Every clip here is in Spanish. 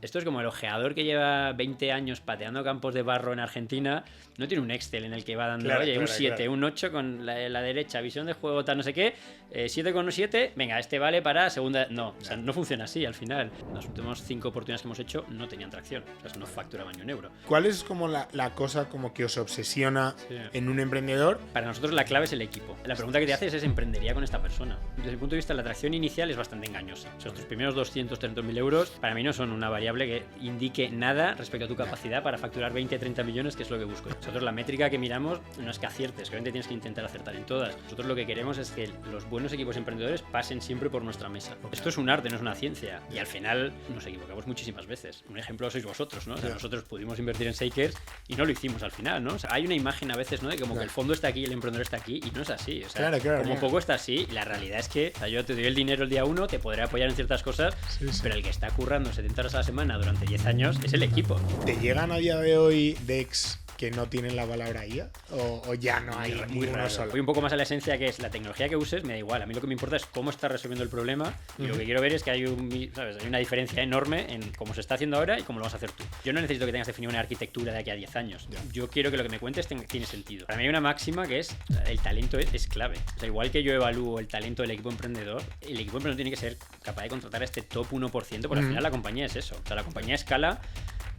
Esto es como el ojeador que lleva 20 años pateando campos de barro en Argentina, no tiene un Excel en el que va dando, oye, un 7, un 8 con la derecha, visión de juego, tal, no sé qué, 7,7, venga, este vale para segunda... No, o sea, no funciona así al final. Las últimas 5 oportunidades que hemos hecho no tenían tracción, o sea, no facturaban ni un euro. ¿Cuál es como la cosa como que os obsesiona en un emprendedor? Para nosotros la clave es el equipo. La pregunta que te haces es, ¿emprendería con esta persona? Desde el punto de vista de la atracción inicial es bastante engañosa. O sea, tus primeros 200, 300.000 euros para mí no son una variable que indique nada respecto a tu capacidad para facturar 20, 30 millones, que es lo que busco. Nosotros la métrica que miramos no es que aciertes, que obviamente tienes que intentar acertar en todas. Nosotros lo que queremos es que los buenos equipos emprendedores pasen siempre por nuestra mesa. Esto es un arte, no es una ciencia. Y al final nos equivocamos muchísimas veces. Un ejemplo sois vosotros, ¿no? O sea, nosotros pudimos invertir en Shakers y no lo hicimos al final, ¿no? O sea, hay una imagen a veces, ¿no? De como que el fondo está aquí y el emprendedor está aquí, y no es así. O sea, como poco está así, y la realidad es que, o sea, yo te doy el dinero el día 1, te podré apoyar en ciertas cosas, pero el que está currando 70 horas a la semana durante 10 años es el equipo. ¿Te llegan a día de hoy decks que no tienen la palabra IA? ¿O ya no hay muy raro? Solo? Voy un poco más a la esencia, que es la tecnología que uses, me da igual. A mí lo que me importa es cómo estás resolviendo el problema, y lo que quiero ver es que hay una diferencia enorme en cómo se está haciendo ahora y cómo lo vas a hacer tú. Yo no necesito que tengas definida una arquitectura de aquí a 10 años. Yo quiero que lo que me cuentes tiene sentido. Para mí hay una máxima que es el talento es clave. O sea, igual que yo evalúo el talento del equipo emprendedor, el equipo emprendedor tiene que ser capaz de contratar a este top 1%, porque al final la compañía es eso. O sea, la compañía escala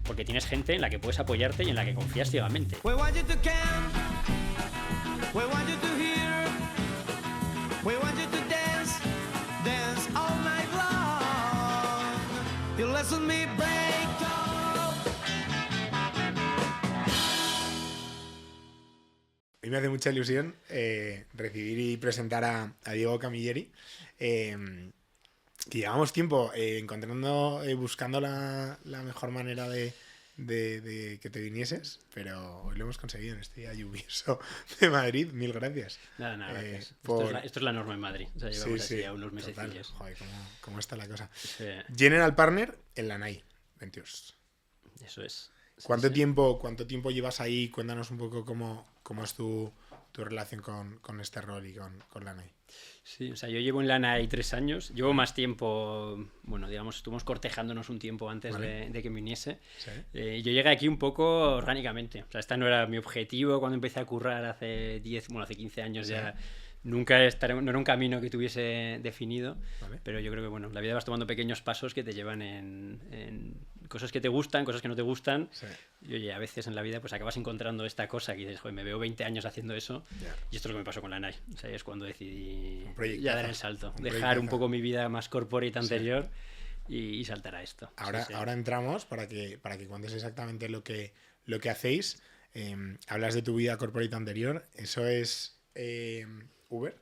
porque tienes gente en la que puedes apoyarte y en la que confías ciegamente. A mí me hace mucha ilusión recibir y presentar a Diego Camilleri, que llevamos tiempo buscando la mejor manera de que te vinieses, pero hoy lo hemos conseguido en este día lluvioso de Madrid. Mil gracias. Nada, gracias. Esto es la norma en Madrid. O sea, llevamos así ya unos mesecillos. Joder, ¿cómo está la cosa? Sí. General Partner en Lanai Ventures. Eso es. ¿Cuánto tiempo llevas ahí? Cuéntanos un poco cómo es tu relación con este rol y con Lanai. Sí, o sea, yo llevo en Lanai 3 años. Llevo más tiempo, bueno, digamos, estuvimos cortejándonos un tiempo antes de que me viniese. ¿Sí? Yo llegué aquí un poco orgánicamente. O sea, este no era mi objetivo cuando empecé a currar hace 15 años ya. Nunca no era un camino que tuviese definido, pero yo creo que bueno, la vida vas tomando pequeños pasos que te llevan en cosas que te gustan, cosas que no te gustan. Sí. Y oye, a veces en la vida pues acabas encontrando esta cosa que dices, joder, me veo 20 años haciendo eso. Y esto es lo que me pasó con Lanai. O sea, es cuando decidí ya dar el salto, dejar un poco mi vida más corporate anterior y saltar a esto. Ahora entramos para que cuentes exactamente lo que hacéis. Hablas de tu vida corporate anterior. Eso es... ¿Uber?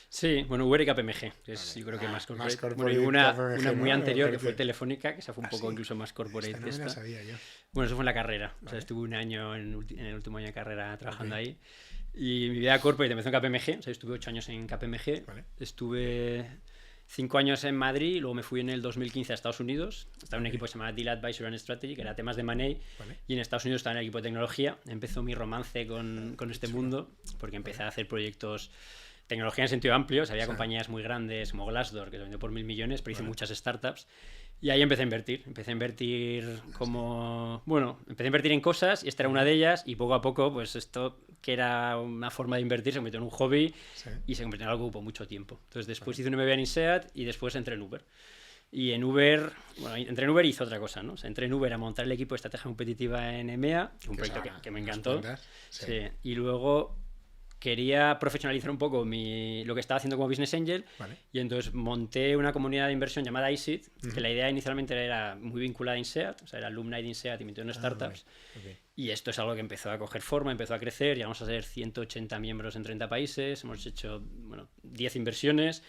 Sí, bueno, Uber y KPMG, que es yo creo que más corporate. Bueno, y una muy anterior que fue Telefónica, que esa fue un poco incluso más corporate. No me la sabía yo. Bueno, eso fue en la carrera. O sea, estuve un año en el último año de carrera trabajando ahí. Y mi vida corporate empezó en KPMG, o sea, estuve 8 años en KPMG. Estuve 5 años en Madrid, luego me fui en el 2015 a Estados Unidos. Estaba en un equipo que se llamaba Deal Advisory and Strategy, que era temas de money. Y en Estados Unidos estaba en el equipo de tecnología. Empezó mi romance con este mundo, porque empecé a hacer proyectos... Tecnología en sentido amplio, o sea, había compañías muy grandes como Glassdoor, que se vendió por 1.000 millones, pero hice muchas startups. Y ahí empecé a invertir. Empecé a invertir en cosas, y esta era una de ellas, y poco a poco, pues esto, que era una forma de invertir, se convirtió en un hobby y se convirtió en algo que ocupó mucho tiempo. Entonces después hice un MBA en INSEAD y después entré en Uber. Y en Uber, entré en Uber y hice otra cosa, ¿no? O sea, entré en Uber a montar el equipo de estrategia competitiva en EMEA, un proyecto que me encantó. Sí. Y luego... quería profesionalizar un poco lo que estaba haciendo como Business Angel, y entonces monté una comunidad de inversión llamada ISIT, que la idea inicialmente era muy vinculada a INSEAD, o sea, era alumni de INSEAD y metido en startups, y esto es algo que empezó a coger forma, empezó a crecer, llegamos a ser 180 miembros en 30 países, hemos hecho 10 inversiones,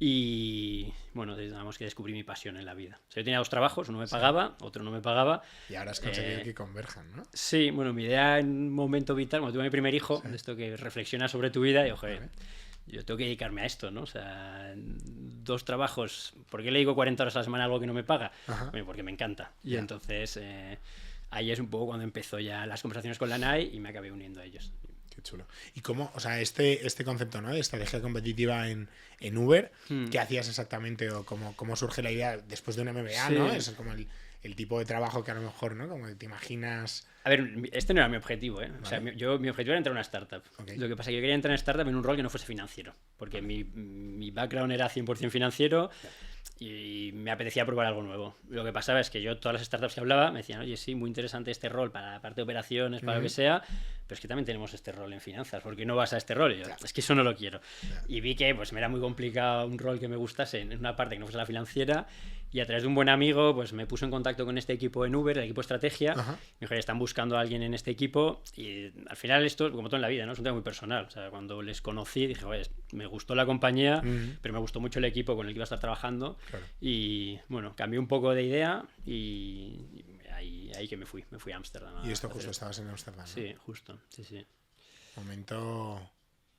y bueno, digamos que descubrí mi pasión en la vida. O sea, yo tenía 2 trabajos, uno me pagaba, otro no me pagaba. Y ahora has conseguido que converjan, ¿no? Sí, bueno, mi idea en un momento vital, cuando tuve mi primer hijo, de esto que reflexionas sobre tu vida, y joder, yo tengo que dedicarme a esto, ¿no? O sea, 2 trabajos, ¿por qué le digo 40 horas a la semana algo que no me paga? Bueno, porque me encanta. Y entonces ahí es un poco cuando empezó ya las conversaciones con Lanai y me acabé uniendo a ellos. Qué chulo. ¿Y cómo, o sea, este concepto, ¿no?, de estrategia competitiva en Uber, qué hacías exactamente o cómo surge la idea después de un MBA, ¿no? Es como el tipo de trabajo que a lo mejor, ¿no? Como que te imaginas... A ver, este no era mi objetivo, ¿eh? Vale. O sea, mi objetivo era entrar a una startup. Okay. Lo que pasa es que yo quería entrar en una startup en un rol que no fuese financiero, porque mi background era 100% financiero y me apetecía probar algo nuevo. Lo que pasaba es que yo, todas las startups que hablaba, me decían, oye, sí, muy interesante este rol para la parte de operaciones, para lo que sea, pero es que también tenemos este rol en finanzas, ¿por qué no vas a este rol? Y yo, es que eso no lo quiero. Y vi que pues me era muy complicado un rol que me gustase en una parte que no fuese la financiera, y a través de un buen amigo pues me puso en contacto con este equipo en Uber, el equipo de estrategia. Me dijo, están buscando a alguien en este equipo, y al final esto, como todo en la vida, ¿no? Es un tema muy personal. O sea, cuando les conocí dije, oye, me gustó la compañía, pero me gustó mucho el equipo con el que iba a estar trabajando. Claro. Y bueno, cambié un poco de idea y ahí que me fui a Ámsterdam. Y esto justo estabas en Ámsterdam, ¿no? Sí, justo, sí. Momento...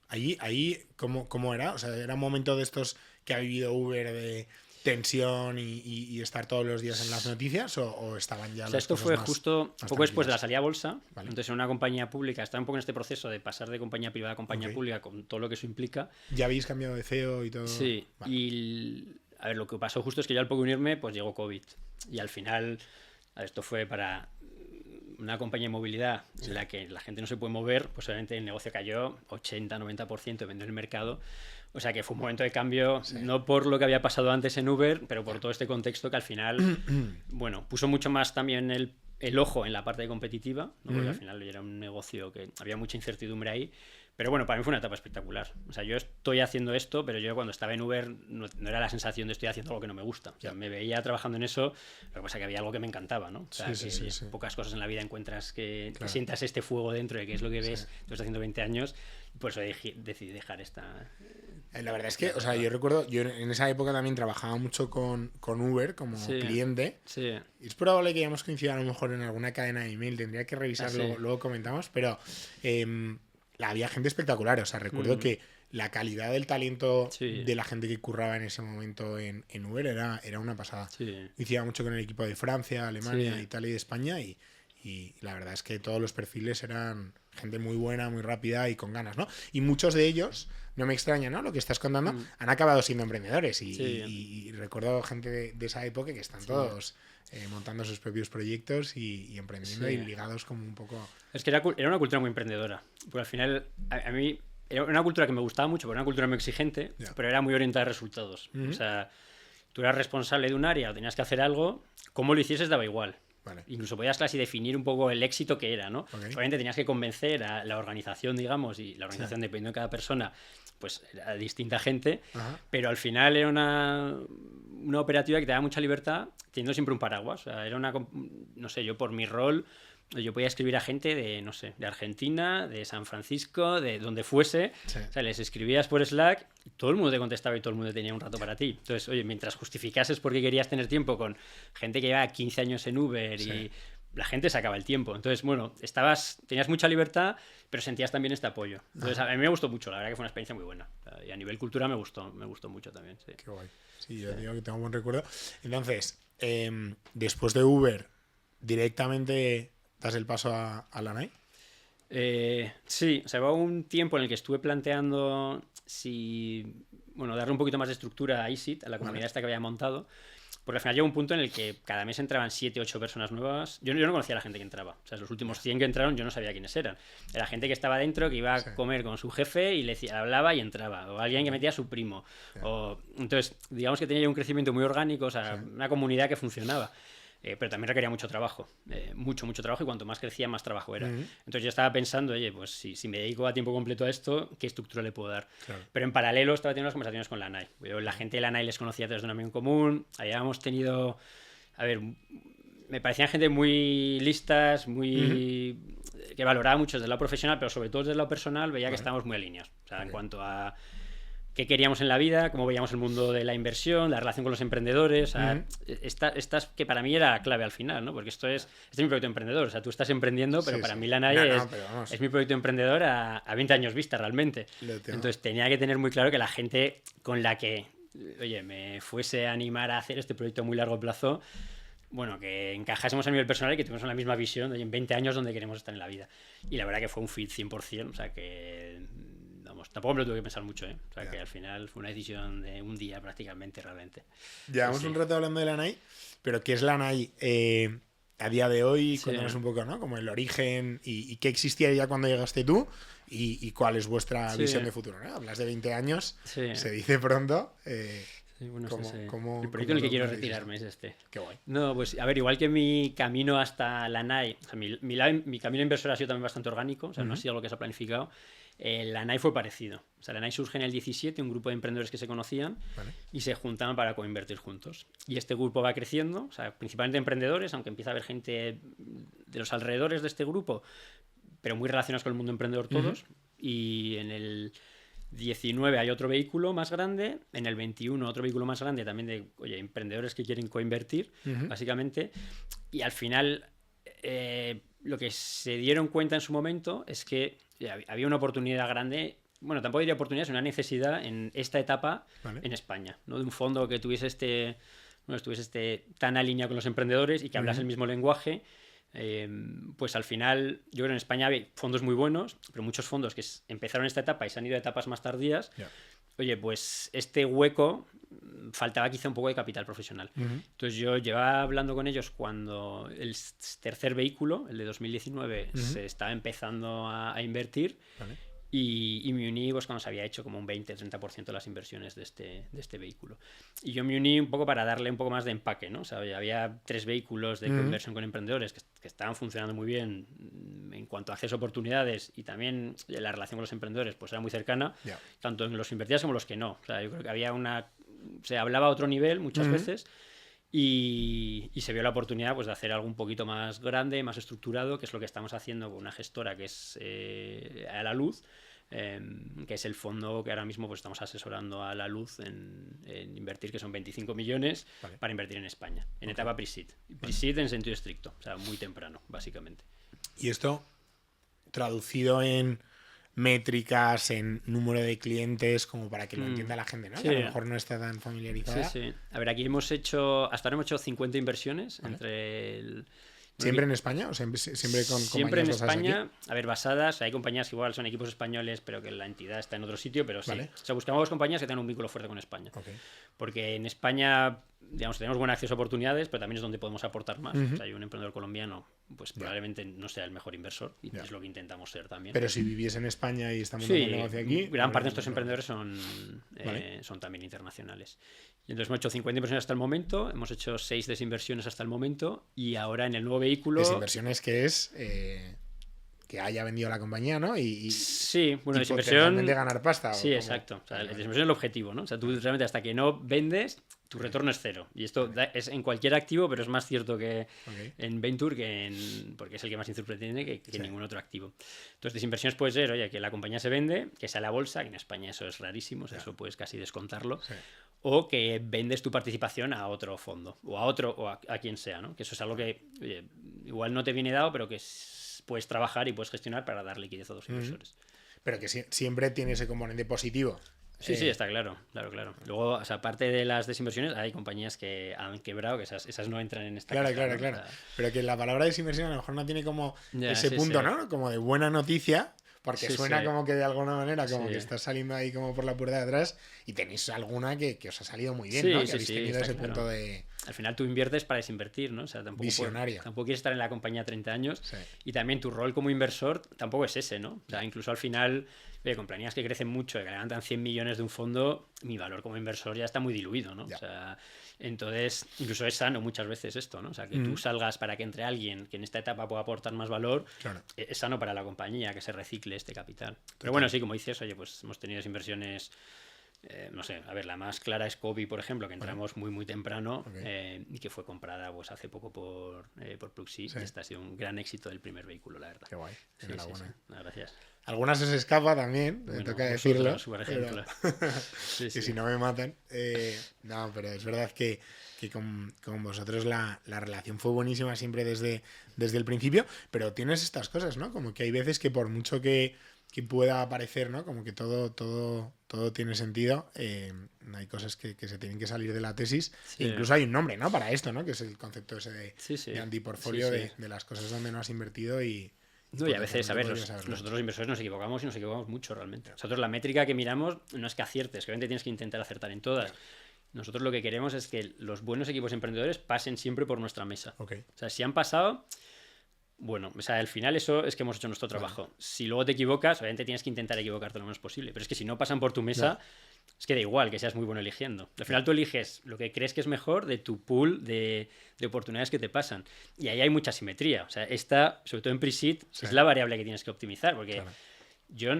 Ahí ¿cómo era? O sea, ¿era un momento de estos que ha vivido Uber de tensión y estar todos los días en las noticias, o estaban ya... O sea, esto fue justo poco después de la salida a bolsa. Vale. Entonces, en una compañía pública, estaba un poco en este proceso de pasar de compañía privada a compañía pública, con todo lo que eso implica. ¿Ya habéis cambiado de CEO y todo? Sí, vale. Y a ver, lo que pasó justo es que yo al poco unirme, pues llegó COVID. Y al final, esto fue para una compañía de movilidad en la que la gente no se puede mover, pues obviamente el negocio cayó 80-90% de vender el mercado. O sea que fue un momento de cambio, no por lo que había pasado antes en Uber, pero por todo este contexto que al final, bueno, puso mucho más también el ojo en la parte competitiva, ¿no? Porque al final era un negocio que había mucha incertidumbre ahí. Pero bueno, para mí fue una etapa espectacular. O sea, yo estoy haciendo esto, pero yo cuando estaba en Uber no era la sensación de estoy haciendo algo que no me gusta. O sea, me veía trabajando en eso, lo que pasa es que había algo que me encantaba, ¿no? O sea, sí. Pocas cosas en la vida encuentras que sientas este fuego dentro de qué es lo que ves. Tú estás haciendo 20 años, y por eso decidí dejar esta... La verdad es que, o sea, yo recuerdo, yo en esa época también trabajaba mucho con Uber como cliente. Sí. Y es probable que hayamos coincidido a lo mejor en alguna cadena de email, tendría que revisarlo, luego comentamos, pero había gente espectacular. O sea, recuerdo que la calidad del talento de la gente que curraba en ese momento en Uber era una pasada. Hacía mucho con el equipo de Francia, Alemania, Italia y España, y la verdad es que todos los perfiles eran gente muy buena, muy rápida y con ganas, ¿no? Y muchos de ellos, no me extraña, ¿no? Lo que estás contando, han acabado siendo emprendedores y recuerdo gente de esa época que están todos montando sus propios proyectos y emprendiendo y ligados como un poco... Es que era una cultura muy emprendedora, porque al final a mí era una cultura que me gustaba mucho, pero era una cultura muy exigente, pero era muy orientada a resultados. O sea, tú eras responsable de un área o tenías que hacer algo, cómo lo hicieses daba igual. Vale. Incluso podías casi definir un poco el éxito que era, ¿no? Obviamente tenías que convencer a la organización, digamos, y la organización, dependiendo de cada persona, pues a distinta gente, pero al final era una operativa que te daba mucha libertad, teniendo siempre un paraguas. O sea, era no sé, yo por mi rol, yo podía escribir a gente de, no sé, de Argentina, de San Francisco, de donde fuese. O sea, les escribías por Slack y todo el mundo te contestaba y todo el mundo tenía un rato para ti. Entonces, oye, mientras justificases por qué querías tener tiempo con gente que llevaba 15 años en Uber y la gente sacaba el tiempo. Entonces, bueno, tenías mucha libertad, pero sentías también este apoyo. Entonces, a mí me gustó mucho, la verdad que fue una experiencia muy buena. Y a nivel cultura me gustó mucho también. Sí. Qué guay. Sí, yo digo que tengo un buen recuerdo. Entonces, después de Uber, directamente... ¿Das el paso a Lanai? Sí, o sea, hubo un tiempo en el que estuve planteando darle un poquito más de estructura a Easit, a la comunidad esta que había montado, porque al final llegó un punto en el que cada mes entraban 7 o 8 personas nuevas. Yo no conocía a la gente que entraba. O sea, los últimos 100 que entraron yo no sabía quiénes eran. Era gente que estaba dentro, que iba a comer con su jefe y le hablaba y entraba. O alguien que metía a su primo. Entonces, digamos que tenía un crecimiento muy orgánico, o sea, una comunidad que funcionaba. Pero también requería mucho trabajo, mucho trabajo, y cuanto más crecía, más trabajo era. Entonces yo estaba pensando, oye, pues si me dedico a tiempo completo a esto, ¿qué estructura le puedo dar? Claro. Pero en paralelo estaba teniendo unas conversaciones con Lanai. Yo la gente de Lanai les conocía a través de un amigo en común, habíamos tenido, me parecían gente muy listas, que valoraba mucho desde el lado profesional, pero sobre todo desde el lado personal veía que estábamos muy alineados. O sea, en cuanto a qué queríamos en la vida, cómo veíamos el mundo de la inversión, la relación con los emprendedores. O sea, estas que para mí era clave al final, ¿no? Porque este es mi proyecto emprendedor. O sea, tú estás emprendiendo, pero para mí Lanai es mi proyecto emprendedor a 20 años vista realmente. Entonces tenía que tener muy claro que la gente con la que, oye, me fuese a animar a hacer este proyecto a muy largo plazo, bueno, que encajásemos a nivel personal y que tuviéramos la misma visión de en 20 años donde queremos estar en la vida. Y la verdad que fue un fit 100%, o sea que... vamos, tampoco me lo tuve que pensar mucho, ¿eh? O sea, que al final fue una decisión de un día prácticamente, realmente. Llevamos un rato hablando de la NAI, pero ¿qué es la NAI a día de hoy? Cuéntanos un poco, ¿no? Como el origen y qué existía ya cuando llegaste tú y cuál es vuestra visión de futuro, ¿no? Hablas de 20 años, se dice pronto. Bueno, el proyecto en el que quiero retirarme es este. Qué guay. No, pues a ver, igual que mi camino hasta la NAI, o sea, mi camino inversor ha sido también bastante orgánico, o sea, no ha sido algo que se ha planificado. La NAI fue parecido. O sea, la NAI surge en el 17, un grupo de emprendedores que se conocían y se juntaban para coinvertir juntos. Y este grupo va creciendo, o sea, principalmente emprendedores, aunque empieza a haber gente de los alrededores de este grupo, pero muy relacionados con el mundo emprendedor todos. Y en el 19 hay otro vehículo más grande, en el 21 otro vehículo más grande también de emprendedores que quieren coinvertir, básicamente, y al final lo que se dieron cuenta en su momento es que había una oportunidad grande, bueno, tampoco diría oportunidad, es una necesidad en esta etapa en España, ¿no? De un fondo que estuviese tan alineado con los emprendedores y que hablase el mismo lenguaje. Pues al final yo creo que en España hay fondos muy buenos, pero muchos fondos que empezaron esta etapa y se han ido a etapas más tardías. Oye, pues este hueco faltaba quizá un poco de capital profesional. Entonces yo llevaba hablando con ellos cuando el tercer vehículo, el de 2019, se estaba empezando a invertir. Y me uní pues, cuando se había hecho como un 20-30% de las inversiones de este vehículo. Y yo me uní un poco para darle un poco más de empaque, ¿no? O sea, había 3 vehículos de inversión con emprendedores que estaban funcionando muy bien en cuanto a acceso a oportunidades y también la relación con los emprendedores pues era muy cercana, tanto en los invertidos como los que no. O sea, yo creo que había se hablaba a otro nivel muchas veces. Y se vio la oportunidad pues, de hacer algo un poquito más grande, más estructurado, que es lo que estamos haciendo con una gestora que es A La Luz, que es el fondo que ahora mismo pues, estamos asesorando a La Luz en invertir, que son 25 millones para invertir en España, en etapa pre-seed. Pre-seed en sentido estricto, o sea, muy temprano, básicamente. Y esto traducido en métricas, en número de clientes, como para que lo entienda la gente, ¿no? Que a lo mejor no está tan familiarizada. Sí. A ver, aquí hasta ahora hemos hecho 50 inversiones entre el... ¿Siempre en España? ¿O siempre con siempre en España, aquí? a ver, basadas, hay compañías que igual son equipos españoles, pero que la entidad está en otro sitio, pero sí. O sea, buscamos compañías que tengan un vínculo fuerte con España. Porque en España, digamos, tenemos buen acceso a oportunidades, pero también es donde podemos aportar más. O sea, hay un emprendedor colombiano, pues probablemente no sea el mejor inversor, y es lo que intentamos ser también. Pero si viviese en España y estamos en un negocio aquí... gran parte de estos emprendedores son también internacionales. Y entonces hemos hecho 50 inversiones hasta el momento, hemos hecho 6 desinversiones hasta el momento, y ahora en el nuevo vehículo... Desinversiones que es... que haya vendido la compañía, ¿no? Sí, bueno, desinversión... de ganar pasta. Sí, exacto. O sea, la desinversión es el objetivo, ¿no? O sea, tú realmente hasta que no vendes, tu retorno es cero. Y esto es en cualquier activo, pero es más cierto que en Venture, porque es el que más incertidumbre tiene que ningún otro activo. Entonces, desinversiones puede ser, oye, que la compañía se vende, que sea la bolsa, que en España eso es rarísimo, o sea, eso puedes casi descontarlo. O que vendes tu participación a otro fondo, o a quien sea, ¿no? Que eso es algo que, oye, igual no te viene dado, pero que puedes trabajar y puedes gestionar para dar liquidez a los inversores. Pero que siempre tiene ese componente positivo. Sí, está claro. Luego, o sea, aparte de las desinversiones, hay compañías que han quebrado, que esas no entran en esta Claro. ¿no? O sea, pero que la palabra desinversión a lo mejor no tiene como ese punto, ¿no? Como de buena noticia, porque suena como que de alguna manera como que estás saliendo ahí como por la puerta de atrás y tenéis alguna que os ha salido muy bien, ¿no? Que habéis tenido ese punto de... Al final tú inviertes para desinvertir, ¿no? O sea, visionaria. Tampoco quieres estar en la compañía 30 años y también tu rol como inversor tampoco es ese, ¿no? O sea, incluso al final, compañías que crecen mucho, que levantan 100 millones de un fondo, mi valor como inversor ya está muy diluido, ¿no? O sea, entonces, incluso es sano muchas veces esto, ¿no? O sea, que tú salgas para que entre alguien que en esta etapa pueda aportar más valor, es sano para la compañía que se recicle este capital. Pero bueno, sí, como dices, oye, pues hemos tenido inversiones... no sé, a ver, la más clara es Cobee, por ejemplo, que entramos muy temprano y que fue comprada pues hace poco por Pluxee. Y este ha sido un gran éxito del primer vehículo, la verdad. Qué guay, enhorabuena. Sí. No, gracias. Algunas se escapa también, me toca decirlo. Por ejemplo. Y si no me matan. No, pero es verdad que con vosotros la relación fue buenísima siempre desde el principio, pero tienes estas cosas, ¿no? Como que hay veces que por mucho que pueda parecer, ¿no? Como que todo tiene sentido. Hay cosas que se tienen que salir de la tesis. E incluso hay un nombre, ¿no? Para esto, ¿no? Que es el concepto ese de antiportfolio, de las cosas donde no has invertido y No, y a veces, a ver, nosotros los inversores nos equivocamos y nos equivocamos mucho realmente. Nosotros la métrica que miramos no es que aciertes, que obviamente tienes que intentar acertar en todas. Nosotros lo que queremos es que los buenos equipos emprendedores pasen siempre por nuestra mesa. O sea, si han pasado, bueno, o sea, al final eso es que hemos hecho nuestro trabajo. Si luego te equivocas, obviamente tienes que intentar equivocarte lo menos posible. Pero es que si no pasan por tu mesa, es que da igual que seas muy bueno eligiendo. Al final tú eliges lo que crees que es mejor de tu pool de oportunidades que te pasan. Y ahí hay mucha simetría. O sea, esta, sobre todo en pre-seed, es la variable que tienes que optimizar. Porque yo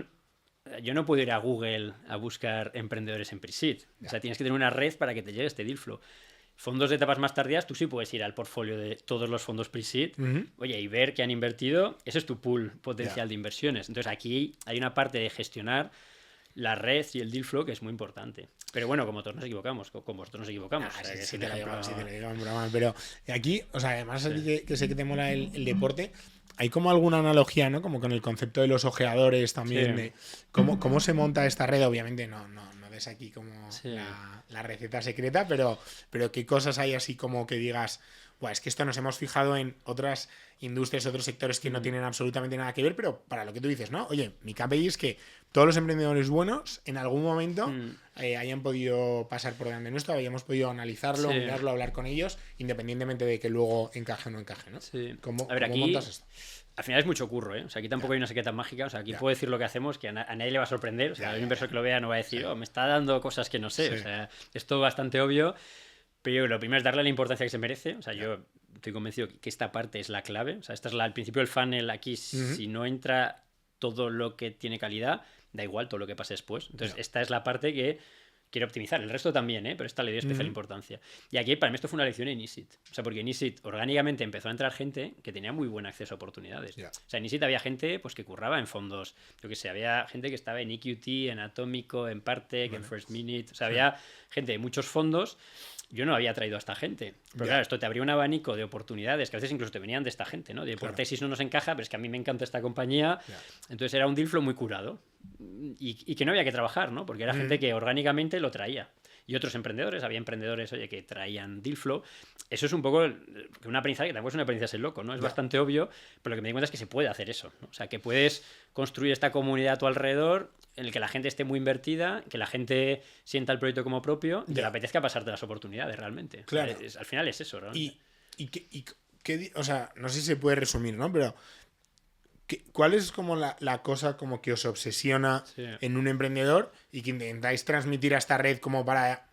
no puedo ir a Google a buscar emprendedores en pre-seed. O sea, tienes que tener una red para que te llegue este deal flow. Fondos de etapas más tardías, tú sí puedes ir al portfolio de todos los fondos pre-seed, oye, y ver que han invertido. Ese es tu pool potencial de inversiones. Entonces aquí hay una parte de gestionar la red y el deal flow que es muy importante. Pero bueno, como todos nos equivocamos, como vosotros nos equivocamos. O sea, sí te la digo en broma. Pero aquí, o sea, además a ti que sé que te mola el deporte, hay como alguna analogía, ¿no? Como con el concepto de los ojeadores también, de cómo se monta esta red. Obviamente no des aquí como la receta secreta, pero qué cosas hay así como que digas, es que esto nos hemos fijado en otras industrias, otros sectores que no tienen absolutamente nada que ver, pero para lo que tú dices, ¿no? Oye, mi KPI es que todos los emprendedores buenos en algún momento hayan podido pasar por delante nuestro, hayamos podido analizarlo, mirarlo, hablar con ellos, independientemente de que luego encaje o no encaje, ¿no? Sí. ¿Cómo aquí, montas esto? Al final es mucho curro, ¿eh? O sea, aquí tampoco hay una secreta mágica. O sea, aquí puedo decir lo que hacemos, que a nadie le va a sorprender. O sea, un inversor que lo vea no va a decir, me está dando cosas que no sé. O sea, es todo bastante obvio. Pero lo primero es darle la importancia que se merece. O sea, yo estoy convencido que esta parte es la clave. O sea, esta es al principio del funnel. Aquí, si no entra todo lo que tiene calidad, da igual todo lo que pase después. Entonces, esta es la parte que quiero optimizar. El resto también, pero esta le doy especial importancia. Y aquí, para mí, esto fue una lección en Easit. O sea, porque en Easit orgánicamente empezó a entrar gente que tenía muy buen acceso a oportunidades. O sea, en Easit había gente pues, que curraba en fondos. Yo que sé, había gente que estaba en EQT, en Atómico, en Partec, en First Minute. O sea, había gente de muchos fondos. Yo no había traído a esta gente. Pero claro, esto te abría un abanico de oportunidades que a veces incluso te venían de esta gente, ¿no? De por tesis no nos encaja, pero es que a mí me encanta esta compañía. Entonces era un deal flow muy curado. Y que no había que trabajar, ¿no? Porque era gente que orgánicamente lo traía. Y otros emprendedores, había emprendedores, oye, que traían deal flow. Eso es un poco un aprendizaje, que tampoco es un aprendizaje loco, ¿no? Es bastante obvio, pero lo que me di cuenta es que se puede hacer eso, ¿no? O sea, que puedes construir esta comunidad a tu alrededor en el que la gente esté muy invertida, que la gente sienta el proyecto como propio y que le apetezca pasarte las oportunidades realmente. Claro. O sea, al final es eso, realmente. O sea, no sé si se puede resumir, ¿no? Pero ¿cuál es como la cosa como que os obsesiona en un emprendedor y que intentáis transmitir a esta red como para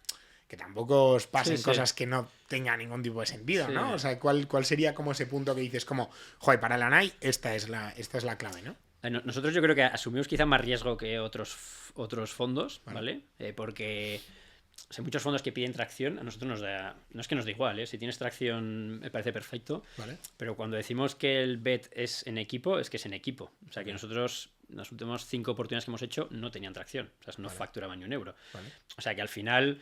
que tampoco os pasen cosas que no tengan ningún tipo de sentido, ¿no? O sea, ¿cuál sería como ese punto que dices como, joder, para la NAI esta es la clave, ¿no? Nosotros yo creo que asumimos quizá más riesgo que otros fondos, ¿vale? Porque hay muchos fondos que piden tracción, a nosotros nos da, no es que nos da igual, si tienes tracción me parece perfecto, pero cuando decimos que el bet es en equipo, es que es en equipo. O sea que nosotros, las últimas 5 oportunidades que hemos hecho no tenían tracción, o sea, no facturaban ni un euro. O sea que al final,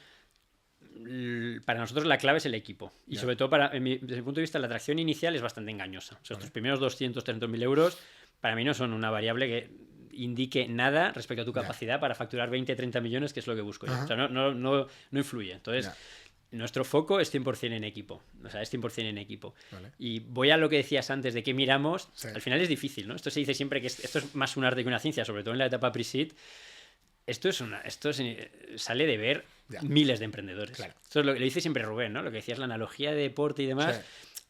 para nosotros la clave es el equipo. Y sobre todo, desde mi punto de vista, la tracción inicial es bastante engañosa. O sea, estos primeros 200, 300.000 euros, para mí no son una variable que indique nada respecto a tu capacidad para facturar 20, 30 millones, que es lo que busco yo. O sea, no influye. Entonces, nuestro foco es 100% en equipo. O sea, es 100% en equipo. Y voy a lo que decías antes de qué miramos. Al final es difícil, ¿no? Esto se dice siempre que esto es más un arte que una ciencia, sobre todo en la etapa pre-seed. Esto sale de ver miles de emprendedores. Esto es lo que le dice siempre Rubén, ¿no? Lo que decías, la analogía de deporte y demás.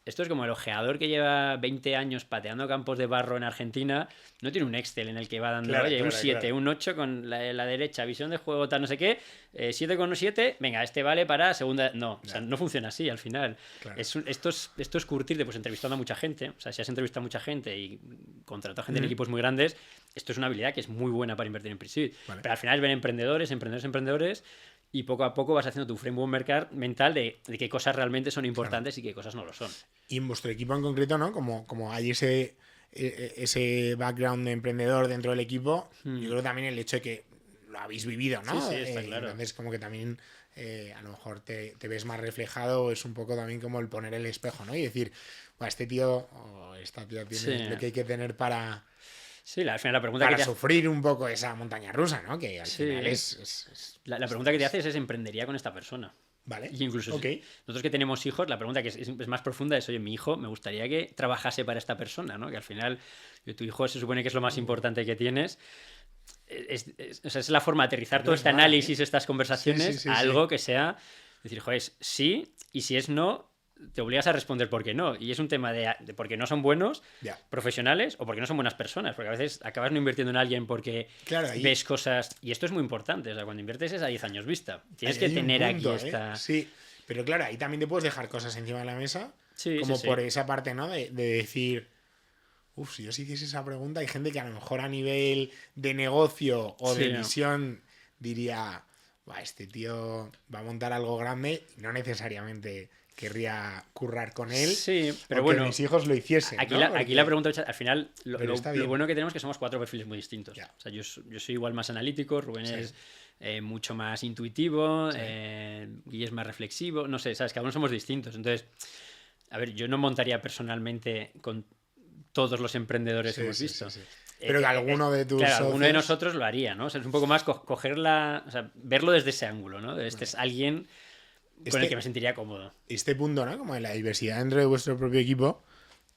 Esto es como el ojeador que lleva 20 años pateando campos de barro en Argentina. No tiene un Excel en el que va dando, un 7, un 8 con la derecha, visión de juego, tal, no sé qué, 7,7, venga, este vale para segunda. No, o sea, no funciona así al final. Esto es curtirte, pues entrevistando a mucha gente. O sea, si has entrevistado a mucha gente y contratado a gente en equipos muy grandes, esto es una habilidad que es muy buena para invertir en pre-seed. Pero al final ven emprendedores. Y poco a poco vas haciendo tu framework mental de qué cosas realmente son importantes y qué cosas no lo son. Y en vuestro equipo en concreto, ¿no? Como hay ese background de emprendedor dentro del equipo, yo creo también el hecho de que lo habéis vivido, ¿no? Sí, está claro. Entonces como que también a lo mejor te ves más reflejado, es un poco también como el poner el espejo, ¿no? Y decir, este tío o esta tía tiene lo que hay que tener para... Sí, al final la pregunta para sufrir un poco esa montaña rusa, ¿no? Que al final es... La pregunta que te haces es, ¿emprendería con esta persona? Vale. Y incluso okay. nosotros que tenemos hijos, la pregunta que es más profunda es, oye, mi hijo me gustaría que trabajase para esta persona, ¿no? Que al final tu hijo se supone que es lo más importante que tienes. O sea, es la forma de aterrizar todo este análisis, estas conversaciones, a algo que sea decir, joder, sí, y si es no, te obligas a responder por qué no. Y es un tema de porque no son buenos profesionales o porque no son buenas personas, porque a veces acabas no invirtiendo en alguien porque ves cosas, y esto es muy importante, o sea, cuando inviertes es a 10 años vista. Tienes que tener punto, aquí esta... Sí, pero claro, ahí también te puedes dejar cosas encima de la mesa, como por esa parte, ¿no? De decir... si yo sí hiciese esa pregunta, hay gente que a lo mejor a nivel de negocio o de visión diría, este tío va a montar algo grande y no necesariamente querría currar con él. Sí, pero bueno, que mis hijos lo hiciesen. Aquí, ¿no? aquí la pregunta, al final, lo bueno que tenemos es que somos 4 perfiles muy distintos. O sea, yo soy igual más analítico, Rubén es mucho más intuitivo, Guille es más reflexivo, no sé, ¿sabes? Cada uno somos distintos. Entonces, a ver, yo no montaría personalmente con todos los emprendedores que hemos visto. Pero que alguno de tus socios... alguno de nosotros lo haría, ¿no? O sea, es un poco más o sea, verlo desde ese ángulo, ¿no? Este es alguien con el que me sentiría cómodo. Este punto, ¿no? Como de la diversidad dentro de vuestro propio equipo,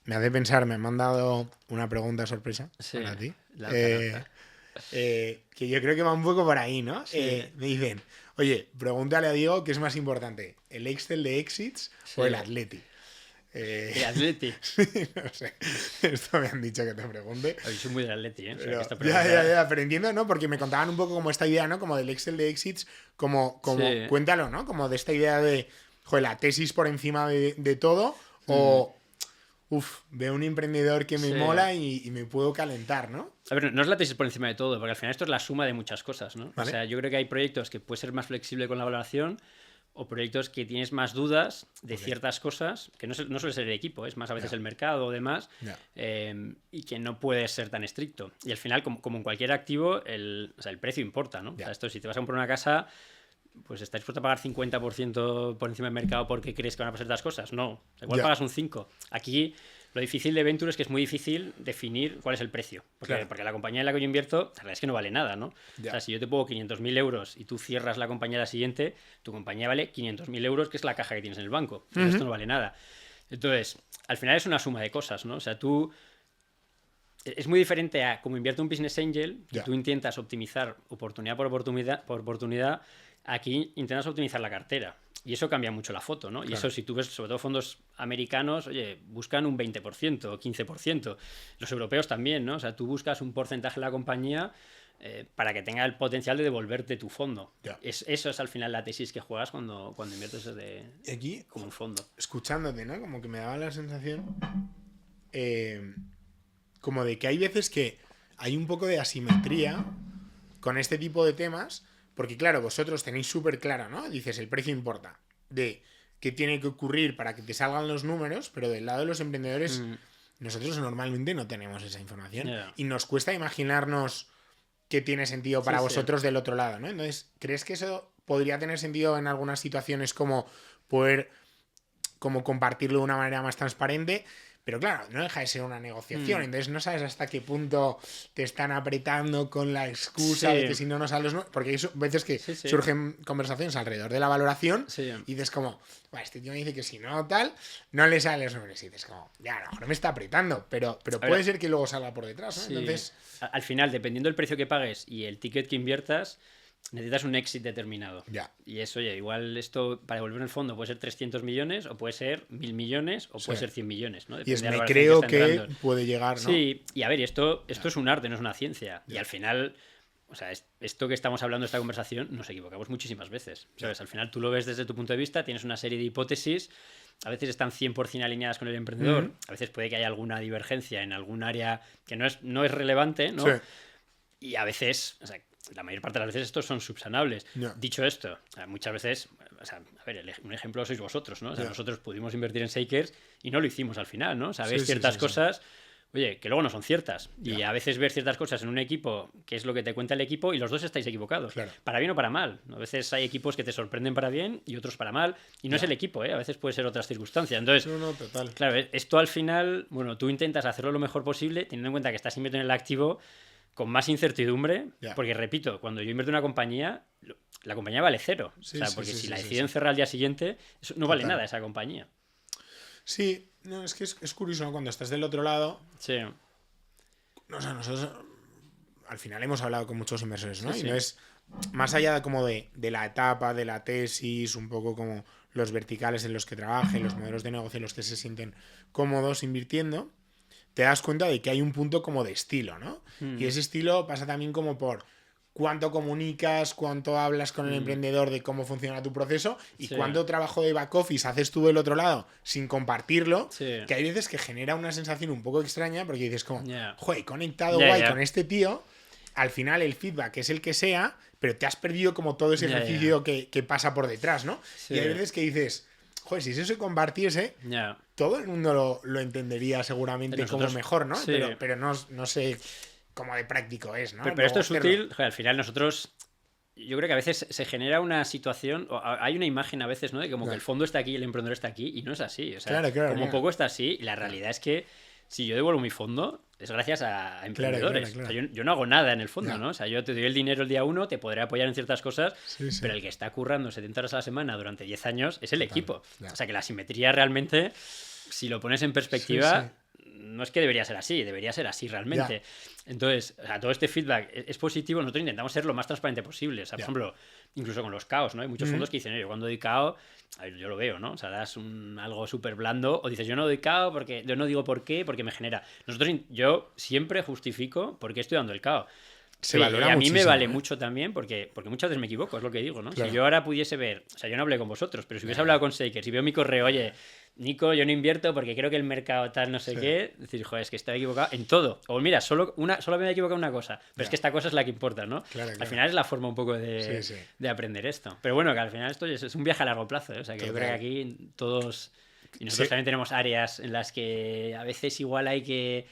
me hace pensar, me han mandado una pregunta sorpresa para ti. Que yo creo que va un poco por ahí, ¿no? Me dicen, oye, pregúntale a Diego qué es más importante, ¿el Excel de Exits o el Athletic? El Athletic. No sé. Esto me han dicho que te pregunte. Yo soy muy del Athletic, ¿eh? Pero, o sea, pero entiendo, ¿no? Porque me contaban un poco como esta idea, ¿no? Como del Excel de Exits, como cuéntalo, ¿no? Como de esta idea de, joder, la tesis por encima de todo, o veo un emprendedor que me mola y me puedo calentar, ¿no? A ver, no es la tesis por encima de todo, porque al final esto es la suma de muchas cosas, ¿no? ¿Vale? O sea, yo creo que hay proyectos que puedes ser más flexible con la valoración, o proyectos que tienes más dudas de ciertas cosas, que no suele ser el equipo, es más a veces el mercado o demás, y que no puedes ser tan estricto. Y al final, como en cualquier activo, el precio importa, ¿no? O sea, esto, si te vas a comprar una casa, pues ¿estás dispuesto a pagar 50% por encima del mercado porque crees que van a pasar las cosas? No, o sea, igual pagas un 5%. Aquí lo difícil de Venture es que es muy difícil definir cuál es el precio. Porque la compañía en la que yo invierto, la verdad es que no vale nada, ¿no? O sea, si yo te pongo 500.000 euros y tú cierras la compañía a la siguiente, tu compañía vale 500.000 euros, que es la caja que tienes en el banco. Pero esto no vale nada. Entonces, al final es una suma de cosas, ¿no? O sea, tú... Es muy diferente a como invierte un business angel, que tú intentas optimizar oportunidad por oportunidad. Aquí intentas optimizar la cartera. Y eso cambia mucho la foto, ¿no? Y eso, si tú ves, sobre todo fondos americanos, oye, buscan un 20% o 15%. Los europeos también, ¿no? O sea, tú buscas un porcentaje de la compañía para que tenga el potencial de devolverte tu fondo. Eso es al final la tesis que juegas cuando inviertes aquí, como un fondo. Escuchándote, ¿no? Como que me daba la sensación como de que hay veces que hay un poco de asimetría con este tipo de temas. Porque claro, vosotros tenéis súper claro, ¿no? Dices, el precio importa, de qué tiene que ocurrir para que te salgan los números, pero del lado de los emprendedores, nosotros normalmente no tenemos esa información. Y nos cuesta imaginarnos qué tiene sentido para vosotros del otro lado, ¿no? Entonces, ¿crees que eso podría tener sentido en algunas situaciones como poder como compartirlo de una manera más transparente? Pero claro, no deja de ser una negociación, entonces no sabes hasta qué punto te están apretando con la excusa de que si no nos salen los números, porque hay veces que surgen conversaciones alrededor de la valoración y dices como, este tío me dice que si no tal, no le salen los números, y dices como, ya, a lo mejor me está apretando, pero puede ser que luego salga por detrás, ¿no? Entonces... Al final, dependiendo del precio que pagues y el ticket que inviertas, necesitas un exit determinado. Y eso, oye, igual esto para devolver el fondo puede ser 300 millones o puede ser 1.000 millones o puede ser 100 millones, ¿no? Y me creo que puede llegar, ¿no? Sí, y a ver, esto es un arte, no es una ciencia. Y al final, o sea, esto que estamos hablando, esta conversación, nos equivocamos muchísimas veces. ¿Sabes? Al final tú lo ves desde tu punto de vista, tienes una serie de hipótesis, a veces están 100% alineadas con el emprendedor, a veces puede que haya alguna divergencia en algún área que no es relevante, ¿no? Y a veces, o sea, la mayor parte de las veces estos son subsanables. Dicho esto, muchas veces, o sea, a ver, un ejemplo sois vosotros, ¿no? O sea, nosotros pudimos invertir en Shakers y no lo hicimos al final, ¿no? Sabéis ciertas cosas, oye, que luego no son ciertas. Y a veces ver ciertas cosas en un equipo, que es lo que te cuenta el equipo, y los dos estáis equivocados. Para bien o para mal. A veces hay equipos que te sorprenden para bien y otros para mal. Y no es el equipo, ¿eh? A veces puede ser otras circunstancias. Entonces, total. Claro, esto al final, bueno, tú intentas hacerlo lo mejor posible, teniendo en cuenta que estás invirtiendo en el activo con más incertidumbre, porque repito, cuando yo invierto en una compañía, la compañía vale cero. Sí, o sea, sí, porque sí, si sí, la sí, deciden sí. cerrar al día siguiente, eso no vale Total. nada esa compañía. Sí, no, es que es curioso, ¿no? Cuando estás del otro lado, Sí, no, o sea, nosotros al final hemos hablado con muchos inversores, ¿no? sí, Y sí. no es más allá de como de la etapa, de la tesis, un poco como los verticales en los que trabajen, los modelos de negocio en los que se sienten cómodos invirtiendo, te das cuenta de que hay un punto como de estilo, ¿no? Y ese estilo pasa también como por cuánto comunicas, cuánto hablas con el emprendedor de cómo funciona tu proceso y Sí. cuánto trabajo de back office haces tú del otro lado sin compartirlo, Sí. que hay veces que genera una sensación un poco extraña porque dices como, Ya. joder, he conectado Ya, guay ya. con este tío, al final el feedback es el que sea, pero te has perdido como todo ese Ya, ejercicio que pasa por detrás, ¿no? Sí. Y hay veces que dices, joder, si eso se compartiese, Ya. todo el mundo lo entendería seguramente Nosotros, como mejor, ¿no? sí. Pero no sé cómo de práctico es, ¿no? Pero esto Luego es hacerlo. útil, joder, al final nosotros, yo creo que a veces se genera una situación, hay una imagen a veces, ¿no? De como que el fondo está aquí y el emprendedor está aquí, y no es así. O sea, Claro, como claro. poco está así, y la realidad es que si yo devuelvo mi fondo, es gracias a emprendedores. claro. O sea, yo no hago nada en el fondo, Ya. ¿no? O sea, yo te doy el dinero el día 1, te podré apoyar en ciertas cosas, Sí, sí. pero el que está currando 70 horas a la semana durante 10 años es el equipo. ya. O sea, que la simetría realmente, si lo pones en perspectiva, no es que debería ser así realmente. Entonces, o sea, todo este feedback es positivo. Nosotros intentamos ser lo más transparente posible. O sea, por ejemplo, incluso con los KOs, ¿no? Hay muchos fondos que dicen, yo cuando doy KO, a ver, yo lo veo, ¿no? O sea, das algo súper blando o dices, yo no doy KO porque yo no digo por qué, porque me genera. Yo siempre justifico por qué estoy dando el KO. Se Sí, valora y a mí me muchísimo, vale ¿eh? mucho también porque muchas veces me equivoco, es lo que digo, ¿no? Claro. Si yo ahora pudiese ver, o sea, yo no hablé con vosotros, pero si hubiese hablado con Shakers y veo mi correo, oye, Nico, yo no invierto porque creo que el mercado tal no sé qué, decir, joder, es que estaba equivocado en todo. O mira, solo me he equivocado en una cosa, pero es que esta cosa es la que importa, ¿no? Claro. Al final es la forma un poco de aprender esto. Pero bueno, que al final esto es un viaje a largo plazo, ¿eh? O sea, que yo creo que aquí todos... Y nosotros también tenemos áreas en las que a veces igual hay que...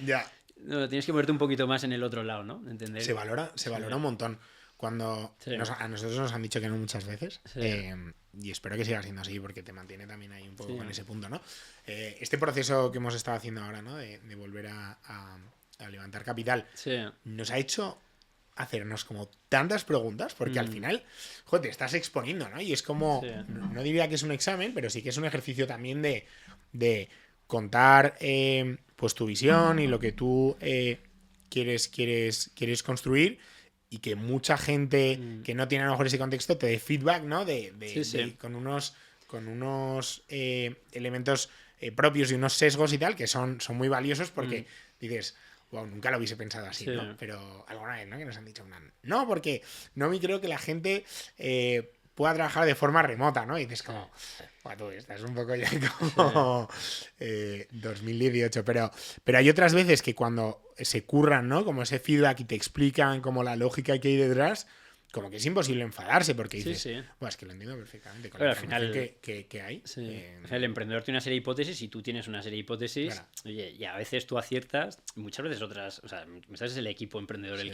No, tienes que moverte un poquito más en el otro lado, ¿no? ¿Entender? Se valora un montón. Cuando a nosotros nos han dicho que no muchas veces, y espero que siga siendo así porque te mantiene también ahí un poco con ese punto, ¿no? Este proceso que hemos estado haciendo ahora, ¿no? De volver a levantar capital, nos ha hecho hacernos como tantas preguntas porque al final, joder, te estás exponiendo, ¿no? Y es como, no diría que es un examen, pero sí que es un ejercicio también de contar pues tu visión y lo que tú quieres construir y que mucha gente que no tiene a lo mejor ese contexto te dé feedback, ¿no? Con unos elementos propios y unos sesgos y tal que son muy valiosos porque dices, wow, nunca lo hubiese pensado así, ¿no? Pero alguna vez, ¿no? Que nos han dicho, no, porque no me creo que la gente pueda trabajar de forma remota, ¿no? Y dices como, tú estás un poco ya como 2018, pero hay otras veces que cuando se curran, ¿no? Como ese feedback y te explican como la lógica que hay detrás, como que es imposible enfadarse porque dices, es que lo entiendo perfectamente con la información que hay. El emprendedor tiene una serie de hipótesis y tú tienes una serie de hipótesis, oye, y a veces tú aciertas, muchas veces otras, o sea, muchas veces es el equipo emprendedor el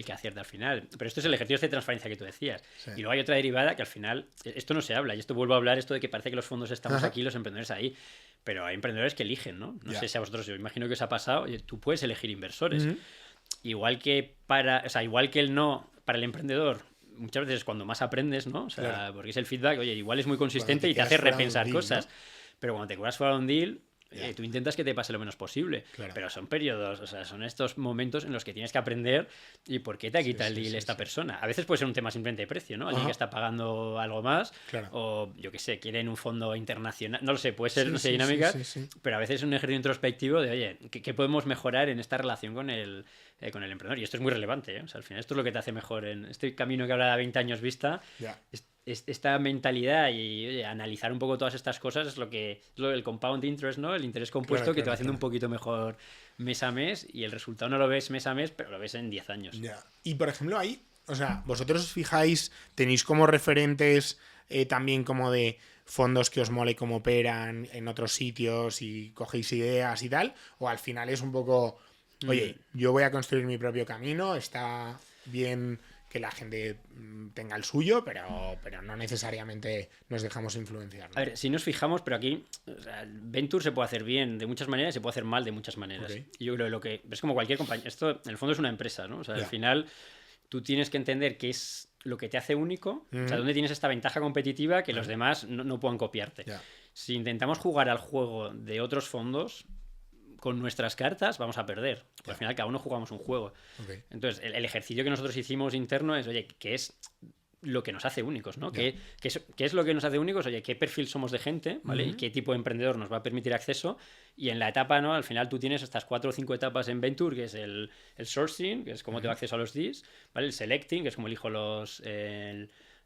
que acierta al final. Pero esto es el ejercicio de transparencia que tú decías. Y luego hay otra derivada que al final, esto no se habla, y esto vuelvo a hablar, esto de que parece que los fondos estamos aquí, los emprendedores ahí. Pero hay emprendedores que eligen, ¿no? No sé si a vosotros, yo imagino que os ha pasado, oye, tú puedes elegir inversores. Igual que el no para el emprendedor, muchas veces es cuando más aprendes, ¿no? O sea, porque es el feedback, oye, igual es muy consistente y te hace repensar cosas. ¿No? Pero cuando te curas fuera de un deal, tú intentas que te pase lo menos posible. Pero son periodos, o sea, son estos momentos en los que tienes que aprender y por qué te quita el deal esta persona. A veces puede ser un tema simplemente de precio, ¿no? Alguien que está pagando algo más, o yo qué sé, quieren un fondo internacional, no lo sé, puede ser, no sé, dinámicas, pero a veces es un ejercicio introspectivo de, oye, ¿qué podemos mejorar en esta relación con el emprendedor? Y esto es muy relevante, ¿eh? O sea, al final esto es lo que te hace mejor en este camino que habla de 20 años vista. Esta mentalidad y oye, analizar un poco todas estas cosas es el compound interest, ¿no? El interés compuesto que te va haciendo un poquito mejor mes a mes y el resultado no lo ves mes a mes, pero lo ves en 10 años. Y por ejemplo ahí, o sea, vosotros os fijáis, tenéis como referentes también como de fondos que os mole cómo operan en otros sitios y cogéis ideas y tal, o al final es un poco, oye, yo voy a construir mi propio camino, está bien que la gente tenga el suyo, pero no necesariamente nos dejamos influenciar, ¿no? A ver, si nos fijamos, pero aquí, o sea, el venture se puede hacer bien de muchas maneras y se puede hacer mal de muchas maneras. Y yo creo que es como cualquier compañía. Esto, en el fondo, es una empresa, ¿no? O sea, al final, tú tienes que entender qué es lo que te hace único, o sea, dónde tienes esta ventaja competitiva que los demás no puedan copiarte. Ya. Si intentamos jugar al juego de otros fondos con nuestras cartas, vamos a perder. Al final cada uno jugamos un juego. Okay. Entonces, el ejercicio que nosotros hicimos interno es, oye, ¿qué es lo que nos hace únicos, ¿no? ¿Qué es lo que nos hace únicos? Oye, ¿qué perfil somos de gente? ¿Vale? Y qué tipo de emprendedor nos va a permitir acceso. Y en la etapa, ¿no? Al final tú tienes estas 4 o 5 etapas en Venture, que es el sourcing, que es cómo te da acceso a los deals, ¿vale? El selecting, que es cómo elijo o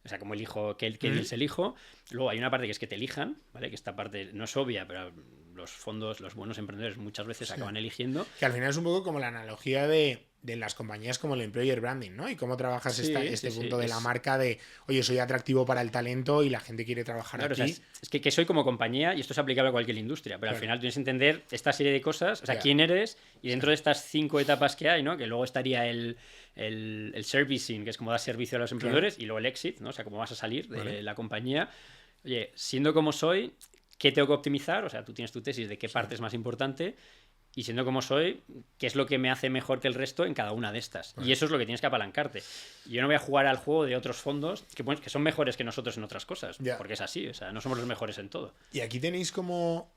sea, como elijo qué deals elijo. Luego hay una parte que es que te elijan, ¿vale? Que esta parte no es obvia, pero los fondos, los buenos emprendedores muchas veces acaban eligiendo. Que al final es un poco como la analogía de las compañías como el employer branding, ¿no? Y cómo trabajas este punto de la marca de, oye, soy atractivo para el talento y la gente quiere trabajar aquí. O sea, es que soy como compañía, y esto es aplicable a cualquier industria, pero al final tienes que entender esta serie de cosas, o sea, quién eres, y dentro de estas 5 etapas que hay, ¿no? Que luego estaría el servicing, que es como dar servicio a los emprendedores, y luego el exit, ¿no? O sea, cómo vas a salir de la compañía. Oye, siendo como soy, ¿qué tengo que optimizar? O sea, tú tienes tu tesis de qué parte es más importante, y siendo como soy, ¿qué es lo que me hace mejor que el resto en cada una de estas? Y eso es lo que tienes que apalancarte. Yo no voy a jugar al juego de otros fondos que son mejores que nosotros en otras cosas, porque es así, o sea, no somos los mejores en todo. Y aquí tenéis como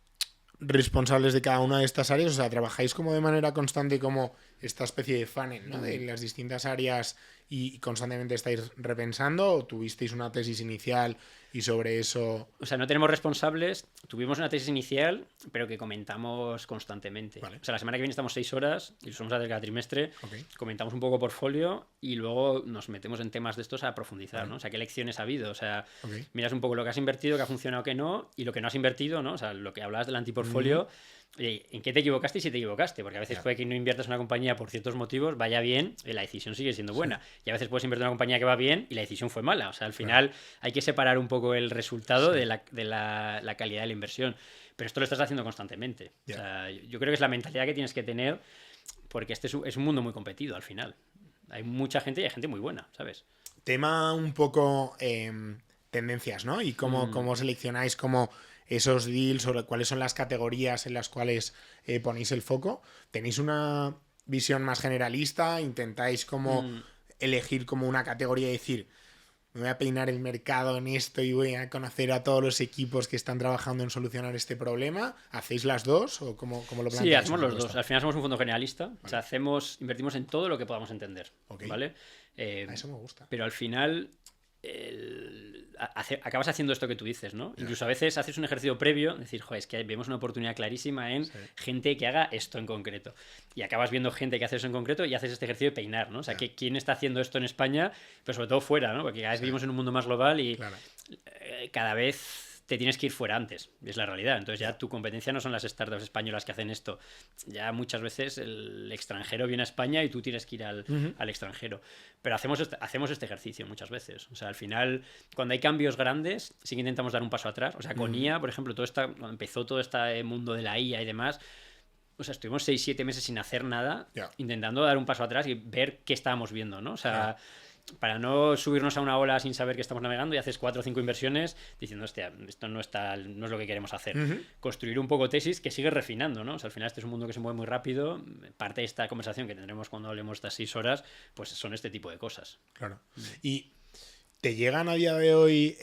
responsables de cada una de estas áreas, o sea, trabajáis como de manera constante como esta especie de funnel, ¿no? De las distintas áreas y constantemente estáis repensando, o tuvisteis una tesis inicial y sobre eso... O sea, no tenemos responsables, tuvimos una tesis inicial, pero que comentamos constantemente. Vale. O sea, la semana que viene estamos 6 horas y lo somos a hacer cada trimestre, comentamos un poco portfolio y luego nos metemos en temas de estos a profundizar, ¿no? O sea, qué lecciones ha habido, o sea, miras un poco lo que has invertido, que ha funcionado, que no, y lo que no has invertido, ¿no? O sea, lo que hablabas del antiportfolio, ¿en qué te equivocaste y si te equivocaste? Porque a veces puede que no inviertas en una compañía por ciertos motivos, vaya bien, y la decisión sigue siendo buena. Y a veces puedes invertir en una compañía que va bien y la decisión fue mala. O sea, al final hay que separar un poco el resultado de la calidad de la inversión. Pero esto lo estás haciendo constantemente. O sea, yo creo que es la mentalidad que tienes que tener, porque este es un mundo muy competido al final. Hay mucha gente y hay gente muy buena, ¿sabes? Tema un poco tendencias, ¿no? Y cómo seleccionáis como esos deals o cuáles son las categorías en las cuales ponéis el foco. ¿Tenéis una visión más generalista? ¿Intentáis como elegir como una categoría y decir, me voy a peinar el mercado en esto y voy a conocer a todos los equipos que están trabajando en solucionar este problema? ¿Hacéis las dos o cómo lo planteáis? Sí, hacemos los dos. Al final somos un fondo generalista. Vale. O sea, invertimos en todo lo que podamos entender. ¿Vale? A eso me gusta. Pero al final... acabas haciendo esto que tú dices, ¿no? Incluso a veces haces un ejercicio previo, decir, joder, es que vemos una oportunidad clarísima en gente que haga esto en concreto. Y acabas viendo gente que hace eso en concreto y haces este ejercicio de peinar, ¿no? O sea, ¿quién está haciendo esto en España? Pero sobre todo fuera, ¿no? Porque cada vez vivimos en un mundo más global y cada vez te tienes que ir fuera antes, es la realidad. Entonces ya tu competencia no son las startups españolas que hacen esto. Ya muchas veces el extranjero viene a España y tú tienes que ir al extranjero. Pero hacemos este ejercicio muchas veces. O sea, al final, cuando hay cambios grandes, sí que intentamos dar un paso atrás. O sea, con IA, por ejemplo, cuando empezó todo este mundo de la IA y demás, o sea, estuvimos 6-7 meses sin hacer nada, intentando dar un paso atrás y ver qué estábamos viendo, ¿no? O sea... Para no subirnos a una ola sin saber que estamos navegando y haces 4 o 5 inversiones diciendo, hostia, esto no es lo que queremos hacer. Construir un poco tesis que sigue refinando, ¿no? O sea, al final este es un mundo que se mueve muy rápido. Parte de esta conversación que tendremos cuando hablemos estas 6 horas, pues son este tipo de cosas. Claro. ¿Y te llegan a día de hoy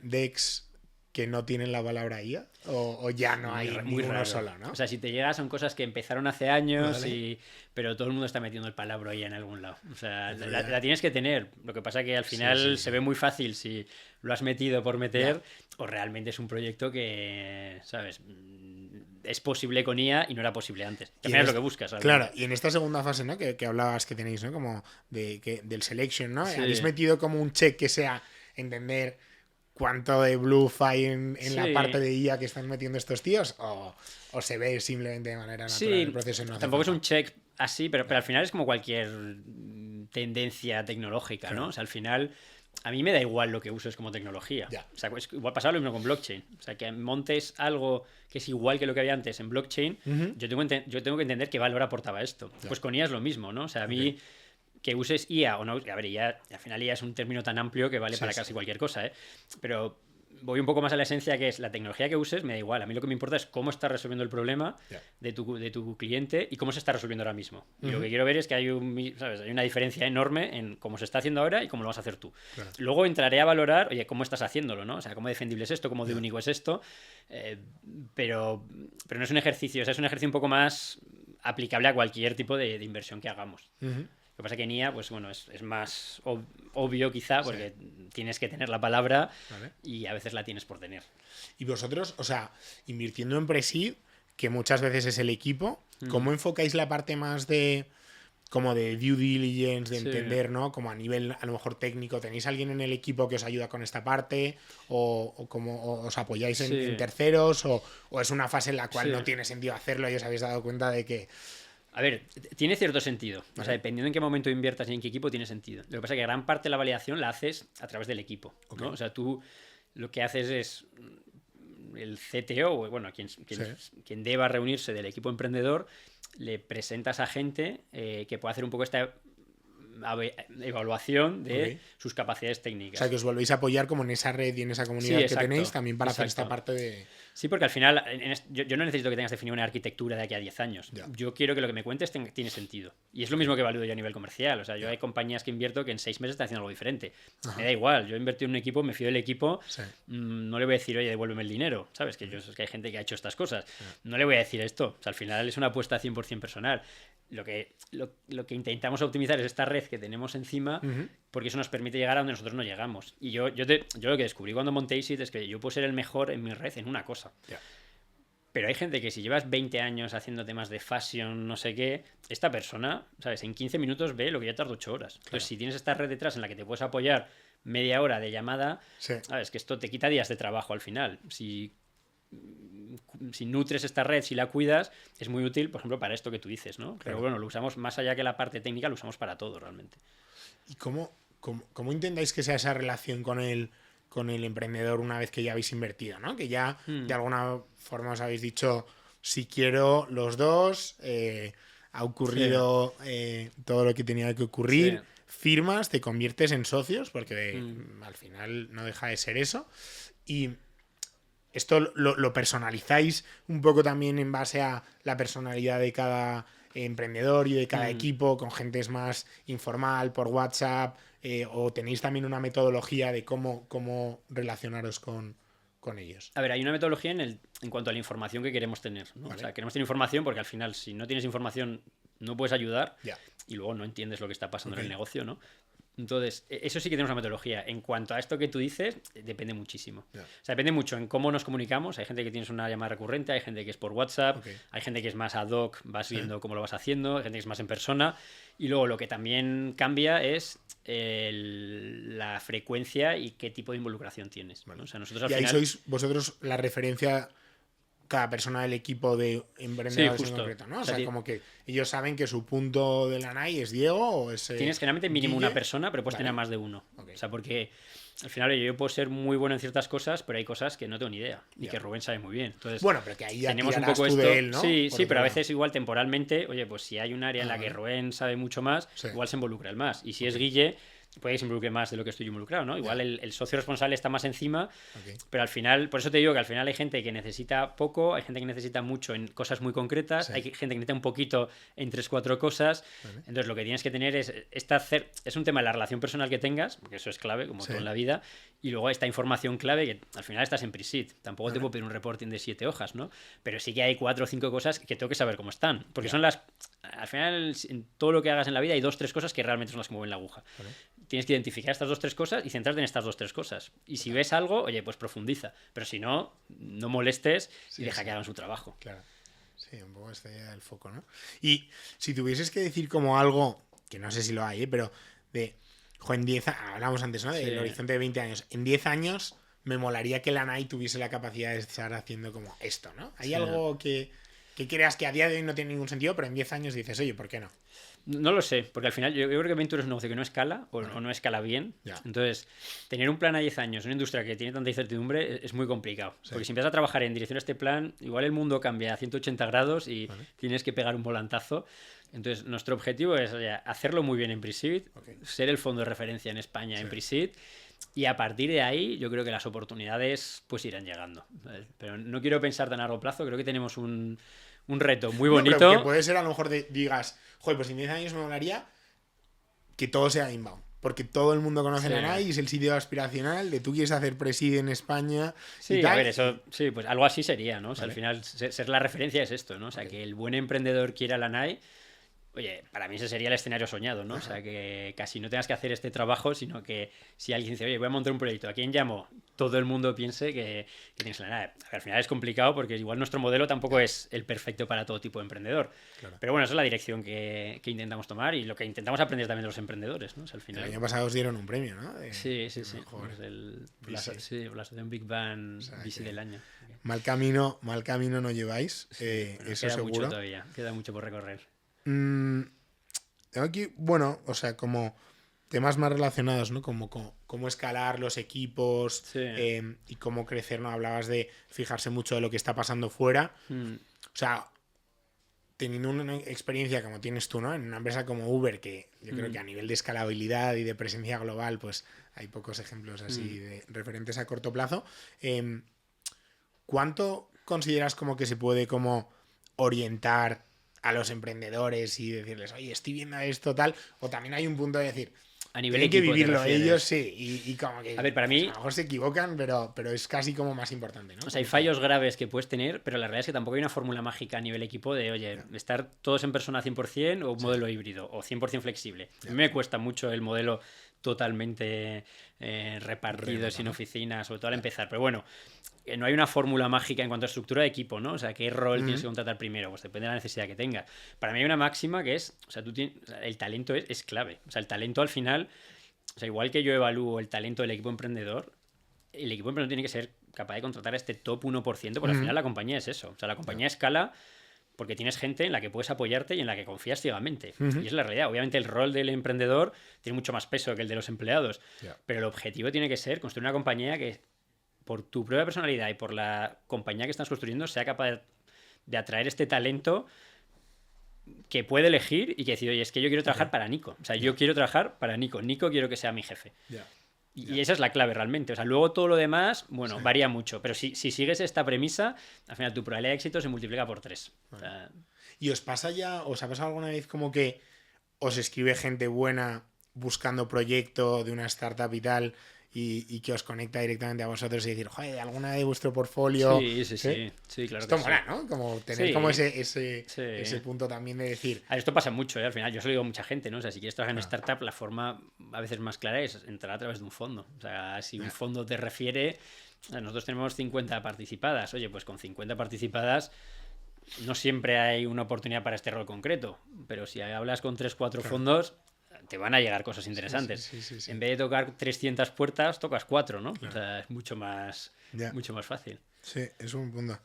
decks que no tienen la palabra IA? ¿O ya no hay muy raro solo, ¿no? O sea, si te llega son cosas que empezaron hace años, pero todo el mundo está metiendo el palabra IA en algún lado. O sea, la tienes que tener. Lo que pasa es que al final se ve muy fácil si lo has metido por meter o realmente es un proyecto que, ¿sabes? Es posible con IA y no era posible antes. También es lo que buscas. ¿sabes? Claro, y en esta segunda fase, ¿no? Que hablabas que tenéis, ¿no? Como del selection, ¿no? ¿Habéis metido como un check que sea entender cuánto de bluff hay en la parte de IA que están metiendo estos tíos? ¿O se ve simplemente de manera natural el proceso? No tampoco es un check así, pero al final es como cualquier tendencia tecnológica, ¿no? O sea, al final a mí me da igual lo que uses como tecnología. O sea, es igual pasar lo mismo con blockchain. O sea, que montes algo que es igual que lo que había antes en blockchain, yo tengo que entender qué valor aportaba esto. Pues con IA es lo mismo, ¿no? O sea, a mí... Que uses IA o no, a ver, IA, al final IA es un término tan amplio que vale para casi cualquier cosa, ¿eh? Pero voy un poco más a la esencia, que es la tecnología que uses, me da igual. A mí lo que me importa es cómo estás resolviendo el problema de tu cliente y cómo se está resolviendo ahora mismo. Y lo que quiero ver es que hay una diferencia enorme en cómo se está haciendo ahora y cómo lo vas a hacer tú. Claro. Luego entraré a valorar, oye, cómo estás haciéndolo, ¿no? O sea, cómo defendible es esto, cómo de único es esto. Pero no es un ejercicio, o sea, es un ejercicio un poco más aplicable a cualquier tipo de inversión que hagamos. Lo que pasa es que en IA, pues bueno, es más obvio quizá, porque tienes que tener la palabra y a veces la tienes por tener. Y vosotros, o sea, invirtiendo en Presid, que muchas veces es el equipo, ¿cómo enfocáis la parte más de como de due diligence, de entender, ¿no? Como a nivel a lo mejor técnico, ¿tenéis alguien en el equipo que os ayuda con esta parte? ¿O cómo os apoyáis en terceros? ¿O es una fase en la cual no tiene sentido hacerlo y os habéis dado cuenta de que... A ver, tiene cierto sentido. O sea, dependiendo en qué momento inviertas y en qué equipo, tiene sentido. Lo que pasa es que gran parte de la validación la haces a través del equipo, ¿no? O sea, tú lo que haces es el CTO, o bueno, quien deba reunirse del equipo emprendedor, le presentas a gente que pueda hacer un poco esta evaluación de sus capacidades técnicas. O sea, que os volvéis a apoyar como en esa red y en esa comunidad que tenéis también para hacer esta parte de... Sí, porque al final yo no necesito que tengas definida una arquitectura de aquí a 10 años. Yo quiero que lo que me cuentes tiene sentido. Y es lo mismo que valido yo a nivel comercial. O sea, yo hay compañías que invierto que en 6 meses están haciendo algo diferente. Me da igual. Yo invertí en un equipo, me fío del equipo. No le voy a decir, oye, devuélveme el dinero. ¿Sabes? Que hay gente que ha hecho estas cosas. No le voy a decir esto. O sea, al final es una apuesta 100% personal. Lo que intentamos optimizar es esta red que tenemos encima, porque eso nos permite llegar a donde nosotros no llegamos. Y yo lo que descubrí cuando monté Aceit es que yo puedo ser el mejor en mi red en una cosa. Pero hay gente que si llevas 20 años haciendo temas de fashion, no sé qué, esta persona, ¿sabes? En 15 minutos ve lo que ya tardó 8 horas. Entonces, si tienes esta red detrás en la que te puedes apoyar media hora de llamada, ¿sabes? Que esto te quita días de trabajo al final. Si nutres esta red, si la cuidas, es muy útil, por ejemplo, para esto que tú dices, ¿no? Pero bueno, lo usamos más allá que la parte técnica, lo usamos para todo realmente. ¿Y cómo intentáis que sea esa relación con el emprendedor una vez que ya habéis invertido, ¿no? Que ya de alguna forma os habéis dicho, si quiero los dos, ha ocurrido todo lo que tenía que ocurrir, firmas, te conviertes en socios, porque al final no deja de ser eso. Y esto lo personalizáis un poco también en base a la personalidad de cada emprendedor y de cada equipo, con gente más informal, por WhatsApp, o tenéis también una metodología de cómo relacionaros con ellos. A ver, hay una metodología en cuanto a la información que queremos tener, ¿no? O sea, queremos tener información porque al final, si no tienes información, no puedes ayudar y luego no entiendes lo que está pasando en el negocio, ¿no? Entonces, eso sí que tenemos una metodología. En cuanto a esto que tú dices, depende muchísimo. O sea, depende mucho en cómo nos comunicamos. Hay gente que tienes una llamada recurrente, hay gente que es por WhatsApp, hay gente que es más ad hoc, vas viendo cómo lo vas haciendo, hay gente que es más en persona. Y luego lo que también cambia es la frecuencia y qué tipo de involucración tienes. ¿No? O sea, nosotros al y ahí final... sois vosotros la referencia, cada persona del equipo de emprendedores en concreto, ¿no? O sea, como que ellos saben que su punto de la NAI es Diego o es... Tienes generalmente mínimo una persona, pero puedes tener más de uno. O sea, porque al final yo puedo ser muy bueno en ciertas cosas, pero hay cosas que no tengo ni idea y que Rubén sabe muy bien. Entonces, bueno, pero que ahí ya tenemos un poco esto de él, ¿no? Sí, pero a veces igual temporalmente, oye, pues si hay un área en la que Rubén sabe mucho más, igual se involucra él más. Y si es Guille, puede que se involucre más de lo que estoy involucrado, ¿no? Igual el socio responsable está más encima, pero al final, por eso te digo que al final hay gente que necesita poco, hay gente que necesita mucho en cosas muy concretas, hay gente que necesita un poquito en 3-4 cosas. Entonces lo que tienes que tener es un tema de la relación personal que tengas, porque eso es clave, como todo en la vida, y luego esta información clave que al final estás en Presid. Tampoco te puedo pedir un reporting de 7 hojas, ¿no? Pero sí que hay 4 o 5 cosas que tengo que saber cómo están, porque son al final, en todo lo que hagas en la vida hay 2-3 cosas que realmente son las que mueven la aguja. Tienes que identificar estas 2-3 cosas y centrarte en estas 2-3 cosas. Y si ves algo, oye, pues profundiza. Pero si no, no molestes y deja que hagan su trabajo. Claro. Sí, un poco el foco, ¿no? Y si tuvieses que decir como algo, que no sé si lo hay, pero en 10 años, hablamos antes, ¿no? Del horizonte de 20 años. En 10 años me molaría que la NAI tuviese la capacidad de estar haciendo como esto, ¿no? ¿Hay algo que creas que a día de hoy no tiene ningún sentido, pero en 10 años dices, oye, ¿por qué no? No lo sé, porque al final yo creo que Venture es un negocio que no escala o no escala bien. Entonces, tener un plan a 10 años en una industria que tiene tanta incertidumbre es muy complicado. Porque si empiezas a trabajar en dirección a este plan, igual el mundo cambia a 180 grados y tienes que pegar un volantazo. Entonces, nuestro objetivo es hacerlo muy bien en Presid, ser el fondo de referencia en España en Presid Y a partir de ahí, yo creo que las oportunidades pues irán llegando. ¿Sabes? Pero no quiero pensar tan a largo plazo, creo que tenemos un reto muy bonito. Pero que puede ser a lo mejor digas, joder, pues en 10 años me molaría que todo sea inbound. Porque todo el mundo conoce la NAI, es el sitio aspiracional de tú quieres hacer preside en España. Sí, y tal. A ver, eso, sí, pues algo así sería, ¿no? O sea, al final, ser la referencia es esto, ¿no? O sea, que el buen emprendedor quiera la NAI. Oye, para mí ese sería el escenario soñado, ¿no? O sea, que casi no tengas que hacer este trabajo, sino que si alguien dice, oye, voy a montar un proyecto, ¿a quién llamo? Todo el mundo piense que tienes la nave. Al final es complicado porque igual nuestro modelo tampoco es el perfecto para todo tipo de emprendedor. Claro. Pero bueno, esa es la dirección que intentamos tomar y lo que intentamos aprender también de los emprendedores, ¿no? O sea, al final... El año pasado os dieron un premio, ¿no? Sí. Pues la asociación Big Bang VC del año. Mal camino no lleváis, eso queda seguro. Mucho todavía, queda mucho por recorrer. Tengo aquí, bueno, o sea, como temas más relacionados, ¿no? Como cómo escalar los equipos y cómo crecer, ¿no? Hablabas de fijarse mucho de lo que está pasando fuera. O sea, teniendo una experiencia como tienes tú, ¿no? En una empresa como Uber, que yo creo que a nivel de escalabilidad y de presencia global, pues hay pocos ejemplos así de referentes a corto plazo. ¿Cuánto consideras como que se puede como orientar a los emprendedores y decirles, oye, estoy viendo esto, tal? O también hay un punto de decir, a nivel tienen que vivirlo ellos, sí, y como que a ver, para mí, a lo mejor se equivocan, pero es casi como más importante, ¿no? O sea, hay fallos graves que puedes tener, pero la realidad es que tampoco hay una fórmula mágica a nivel equipo de, oye, estar todos en persona 100% o un modelo híbrido o 100% flexible. A mí me cuesta mucho el modelo totalmente repartido, sin oficinas, sobre todo al empezar. Pero bueno, no hay una fórmula mágica en cuanto a estructura de equipo, ¿no? O sea, ¿qué rol tienes que contratar primero? Pues depende de la necesidad que tengas. Para mí hay una máxima que es, o sea, el talento es clave. O sea, el talento al final, o sea, igual que yo evalúo el talento del equipo emprendedor, el equipo emprendedor tiene que ser capaz de contratar a este top 1%, porque al final la compañía es eso. O sea, la compañía escala porque tienes gente en la que puedes apoyarte y en la que confías ciegamente. Y es la realidad. Obviamente el rol del emprendedor tiene mucho más peso que el de los empleados. Pero el objetivo tiene que ser construir una compañía que, por tu propia personalidad y por la compañía que estás construyendo, sea capaz de atraer este talento que puede elegir y que decir, oye, es que yo quiero trabajar para Nico. O sea, yo quiero trabajar para Nico. Nico quiero que sea mi jefe. Y esa es la clave realmente. O sea, luego todo lo demás, bueno, varía mucho. Pero si sigues esta premisa, al final tu probabilidad de éxito se multiplica por 3. O sea... ¿Y os ha pasado alguna vez como que os escribe gente buena buscando proyecto de una startup y tal, y que os conecta directamente a vosotros y decir, joder, alguna de vuestro portfolio? Sí, claro. Esto mola, ¿no? Como tener como ese punto también de decir... A ver, esto pasa mucho, ¿eh? Al final, yo se lo digo a mucha gente, ¿no? O sea, si quieres trabajar en startup, la forma a veces más clara es entrar a través de un fondo. O sea, si un fondo te refiere... Nosotros tenemos 50 participadas. Oye, pues con 50 participadas no siempre hay una oportunidad para este rol concreto. Pero si hablas con 3-4 fondos... te van a llegar cosas interesantes. Sí. En vez de tocar 300 puertas, tocas 4, ¿no? Claro. O sea, es mucho más fácil. Sí, es un punto.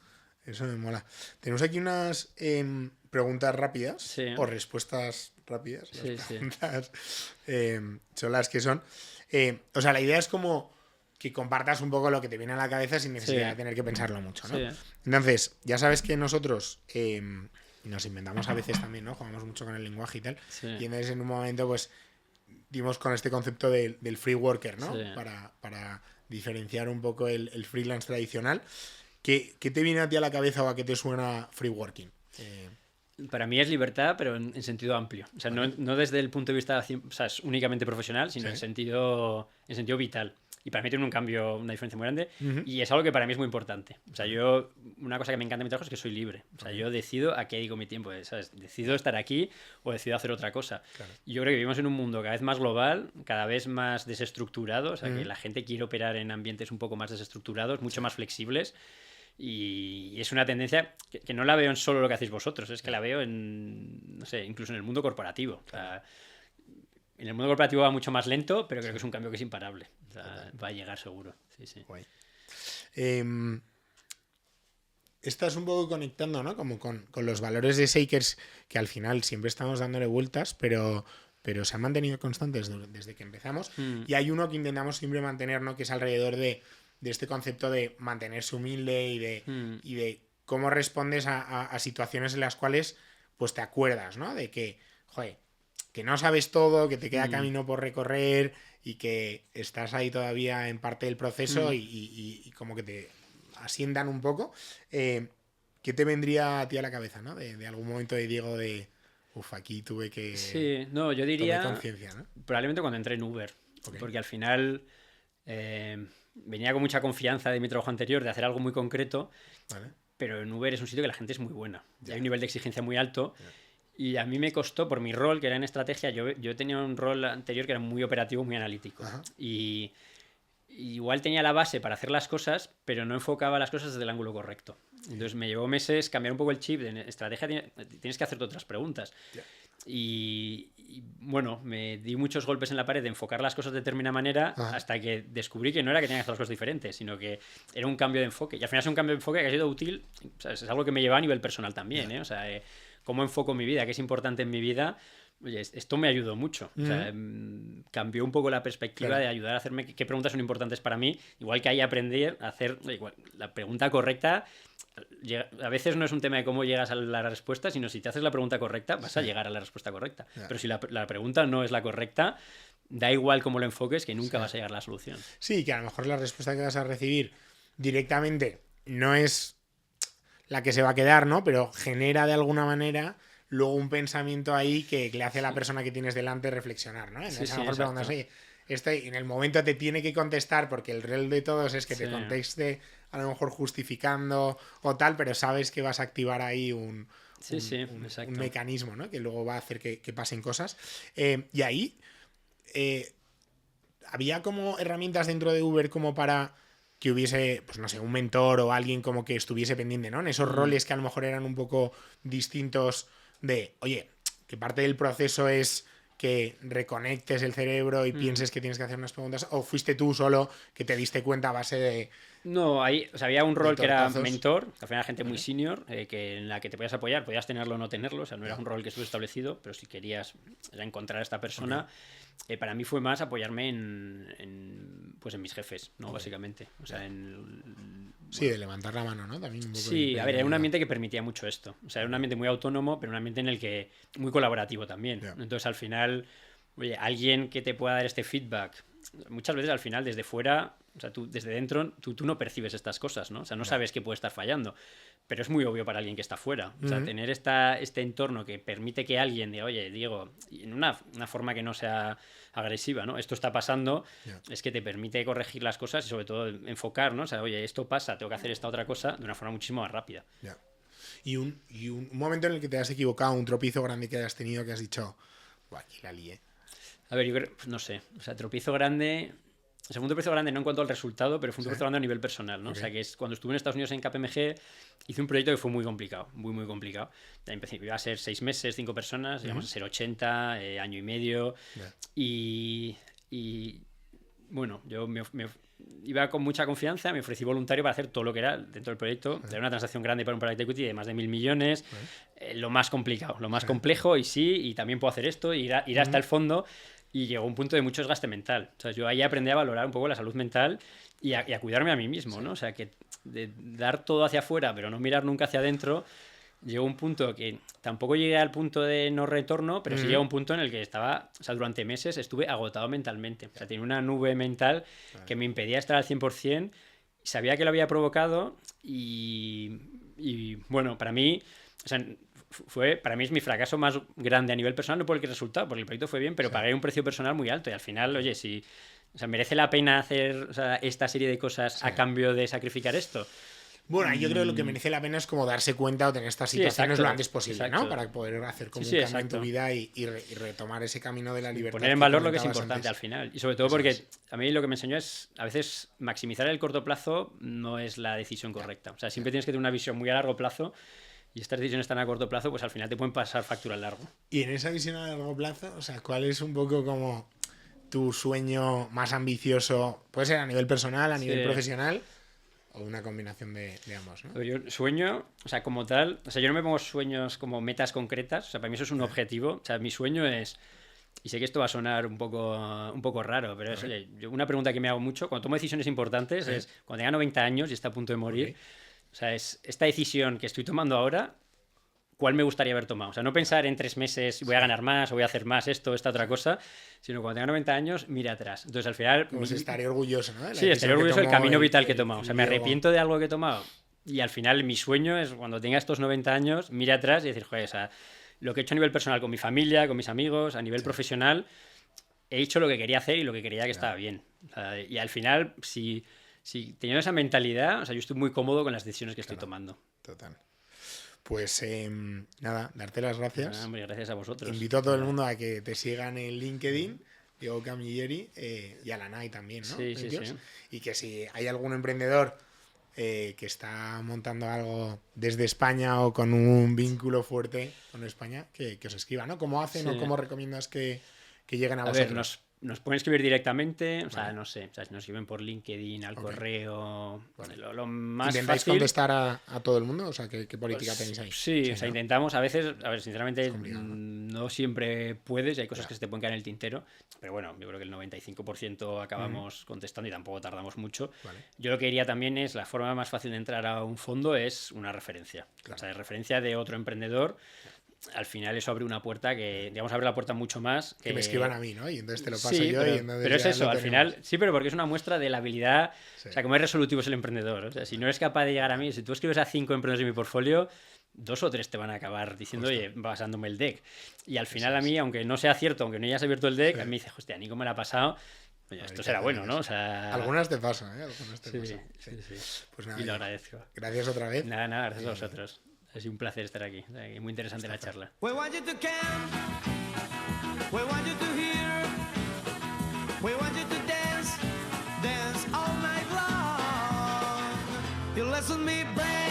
Eso me mola. Tenemos aquí unas preguntas rápidas o respuestas rápidas. Las preguntas son las que son. O sea, la idea es como que compartas un poco lo que te viene a la cabeza sin necesidad de tener que pensarlo mucho, ¿no? Entonces, ya sabes que nosotros... nos inventamos a veces también, ¿no? Jugamos mucho con el lenguaje y tal. Y entonces en un momento, pues, dimos con este concepto del free worker, ¿no? Para diferenciar un poco el freelance tradicional. ¿Qué te viene a ti a la cabeza o a qué te suena free working? Para mí es libertad, pero en sentido amplio. O sea, no desde el punto de vista es únicamente profesional, sino en sentido vital. Y para mí tiene una diferencia muy grande. Y es algo que para mí es muy importante. O sea, una cosa que me encanta de mi trabajo es que soy libre. O sea, yo decido a qué dedico mi tiempo. ¿Sabes? Decido estar aquí o decido hacer otra cosa. Claro. Y yo creo que vivimos en un mundo cada vez más global, cada vez más desestructurado. O sea, que la gente quiere operar en ambientes un poco más desestructurados, mucho más flexibles. Y es una tendencia que no la veo en solo lo que hacéis vosotros, es que la veo en, no sé, incluso en el mundo corporativo. O sea, en el mundo corporativo va mucho más lento, pero creo que es un cambio que es imparable. O sea, va a llegar seguro. Sí. Guay. Estás un poco conectando, ¿no? Como con los valores de Shakers, que al final siempre estamos dándole vueltas, pero se han mantenido constantes desde que empezamos. Y hay uno que intentamos siempre mantener, ¿no? Que es alrededor de este concepto de mantenerse humilde y de cómo respondes a situaciones en las cuales pues te acuerdas, ¿no? De que, joder, que no sabes todo, que te queda camino por recorrer y que estás ahí todavía en parte del proceso y como que te asientan un poco. ¿Qué te vendría a ti a la cabeza, ¿no? De algún momento de Diego de, aquí tuve que... Sí, no, yo diría... Tomé conciencia, ¿no? Probablemente cuando entré en Uber. Okay. Porque al final venía con mucha confianza de mi trabajo anterior de hacer algo muy concreto. Vale. Pero en Uber es un sitio que la gente es muy buena. Yeah. Hay un nivel de exigencia muy alto. Yeah. Y a mí me costó, por mi rol, que era en estrategia, yo tenía un rol anterior que era muy operativo, muy analítico. Ajá. Y igual tenía la base para hacer las cosas, pero no enfocaba las cosas desde el ángulo correcto. Entonces me llevó meses cambiar un poco el chip. De estrategia tienes que hacerte otras preguntas. Yeah. Y bueno, me di muchos golpes en la pared de enfocar las cosas de determinada manera hasta que descubrí que no era que tenía que hacer las cosas diferentes, sino que era un cambio de enfoque. Y al final es un cambio de enfoque que ha sido útil. O sea, es algo que me lleva a nivel personal también, ¿eh? O sea, cómo enfoco mi vida, qué es importante en mi vida. Oye, esto me ayudó mucho. O sea, cambió un poco la perspectiva de ayudar a hacerme qué preguntas son importantes para mí. Igual que ahí aprender a hacer la pregunta correcta. A veces no es un tema de cómo llegas a la respuesta, sino si te haces la pregunta correcta, vas a llegar a la respuesta correcta. Pero si la pregunta no es la correcta, da igual cómo lo enfoques, que nunca vas a llegar a la solución. Sí, que a lo mejor la respuesta que vas a recibir directamente no es la que se va a quedar, ¿no? Pero genera de alguna manera luego un pensamiento ahí que le hace a la persona que tienes delante reflexionar, ¿no? Entonces, a lo mejor preguntas, oye, en el momento te tiene que contestar porque el rol de todos es que te conteste a lo mejor justificando o tal, pero sabes que vas a activar ahí un mecanismo, ¿no? Que luego va a hacer que pasen cosas. Y ahí había como herramientas dentro de Uber como para que hubiese, pues no sé, un mentor o alguien como que estuviese pendiente, ¿no? En esos roles que a lo mejor eran un poco distintos de, oye, que parte del proceso es que reconectes el cerebro y pienses que tienes que hacer unas preguntas, o fuiste tú solo que te diste cuenta a base de... No, ahí, o sea, había un rol que era mentor, que al final era gente muy senior, que en la que te podías apoyar, podías tenerlo o no tenerlo, o sea, no era un rol que estuvo establecido, pero si querías era encontrar a esta persona, para mí fue más apoyarme en mis jefes, ¿no? Básicamente. O sea, sí, de levantar la mano, ¿no? También un poco sí, a ver, era un ambiente que permitía mucho esto. O sea, era un ambiente muy autónomo, pero un ambiente en el que muy colaborativo también. Entonces, al final, oye, alguien que te pueda dar este feedback, muchas veces al final, desde fuera, o sea, tú desde dentro, tú no percibes estas cosas, ¿no? O sea, no sabes qué puede estar fallando, pero es muy obvio para alguien que está fuera. O sea, tener este entorno que permite que alguien diga, oye, Diego, en una forma que no sea agresiva, ¿no? Esto está pasando, es que te permite corregir las cosas y sobre todo enfocar, ¿no? O sea, oye, esto pasa, tengo que hacer esta otra cosa de una forma muchísimo más rápida. Y un momento en el que te has equivocado, un tropiezo grande que hayas tenido, que has dicho, aquí la lié. A ver, yo creo, no sé, o sea, tropiezo grande... O sea, fue un tropiezo grande no en cuanto al resultado, pero fue un tropiezo grande a nivel personal, ¿no? O sea, que es cuando estuve en Estados Unidos en KPMG, hice un proyecto que fue muy complicado, muy, muy complicado. Iba a ser 6 meses, 5 personas, íbamos a ser 80, año y medio. Y bueno, yo iba con mucha confianza, me ofrecí voluntario para hacer todo lo que era dentro del proyecto. Era una transacción grande para un private equity de más de 1.000 millones. Lo más complicado, lo más complejo, y también puedo hacer esto, ir hasta el fondo. Y llegó un punto de mucho desgaste mental. O sea, yo ahí aprendí a valorar un poco la salud mental y a cuidarme a mí mismo, ¿no? O sea, que de dar todo hacia afuera, pero no mirar nunca hacia adentro, llegó un punto que tampoco llegué al punto de no retorno, pero sí llegó un punto en el que estaba, o sea, durante meses estuve agotado mentalmente. O sea, tenía una nube mental que me impedía estar al 100%, sabía que lo había provocado y bueno, para mí, o sea, para mí es mi fracaso más grande a nivel personal, no por el resultado, porque el proyecto fue bien, pero pagué un precio personal muy alto y al final, oye, si merece la pena hacer esta serie de cosas a cambio de sacrificar esto. Bueno, yo creo que lo que merece la pena es como darse cuenta o tener estas situaciones lo antes posible, ¿no? Para poder hacer como un cambio en tu vida y retomar ese camino de la libertad. Poner en valor lo que es importante al final. Y sobre todo porque a mí lo que me enseñó es, a veces, maximizar el corto plazo no es la decisión correcta. O sea, siempre tienes que tener una visión muy a largo plazo. Y estas decisiones tan a corto plazo, pues al final te pueden pasar factura a largo. Y en esa visión a largo plazo, o sea, ¿cuál es un poco como tu sueño más ambicioso? Puede ser a nivel personal, a nivel profesional, o una combinación de ambos, ¿no? Yo sueño, o sea, como tal, o sea, yo no me pongo sueños como metas concretas, o sea, para mí eso es un objetivo. O sea, mi sueño es, y sé que esto va a sonar un poco raro, pero es, oye, una pregunta que me hago mucho, cuando tomo decisiones importantes, es cuando tenga 90 años y está a punto de morir, o sea, es esta decisión que estoy tomando ahora, cuál me gustaría haber tomado. O sea, no pensar en 3 meses voy a ganar más o voy a hacer más esto, esta otra cosa, sino cuando tenga 90 años, mira atrás. Entonces, al final... Como si estaría orgulloso, ¿no? Sí, estaría orgulloso del camino vital que he tomado. O sea, me arrepiento de algo que he tomado. Y al final mi sueño es, cuando tenga estos 90 años, mira atrás y decir, joder, o sea, lo que he hecho a nivel personal con mi familia, con mis amigos, a nivel profesional, he hecho lo que quería hacer y lo que creía que estaba bien. O sea, y al final, si teniendo esa mentalidad, o sea, yo estoy muy cómodo con las decisiones que estoy tomando. Total. Pues nada, darte las gracias. Hombre, gracias a vosotros. Invito a todo el mundo a que te sigan en LinkedIn, Diego Camilleri, y a la NAI también, ¿no? Sí, sí, sí. Y que si hay algún emprendedor que está montando algo desde España o con un vínculo fuerte con España, que os escriba, ¿no? ¿Cómo hacen o cómo recomiendas que lleguen a vosotros? A ver, nos pueden escribir directamente, o sea, no sé, o sea, si nos escriben por LinkedIn, al correo, lo más ¿Intentáis fácil... contestar a todo el mundo? O sea, ¿qué política tenéis ahí? Sí, o sea, intentamos, a veces, a ver, sinceramente, no siempre puedes y hay cosas que se te pueden caer en el tintero, pero bueno, yo creo que el 95% acabamos contestando y tampoco tardamos mucho. Yo lo que diría también es, la forma más fácil de entrar a un fondo es una referencia, o sea, de referencia de otro emprendedor. Al final eso abre una puerta que, digamos, abre la puerta mucho más. Que me escriban a mí, ¿no? Y entonces te lo paso sí, yo. Pero es eso, al final, sí, pero porque es una muestra de la habilidad, o sea, cómo es resolutivo es el emprendedor. O sea, si no eres capaz de llegar a mí, si tú escribes a 5 emprendedores en mi portfolio, 2 o 3 te van a acabar diciendo, oye, basándome el deck. Y al final a mí, aunque no sea cierto, aunque no hayas abierto el deck, a mí me dice, hostia, Nico me la ha pasado. Oye, esto será bueno, ¿no? O sea... Algunas te pasan, ¿eh? Algunas te pasan. Sí. Pues nada, y lo agradezco. Gracias otra vez. Nada, gracias a vosotros. Ha sido un placer estar aquí. O sea, muy interesante la charla. We want you to camp. We want you to hear. We want you to dance. Dance all night long. You listen me, break.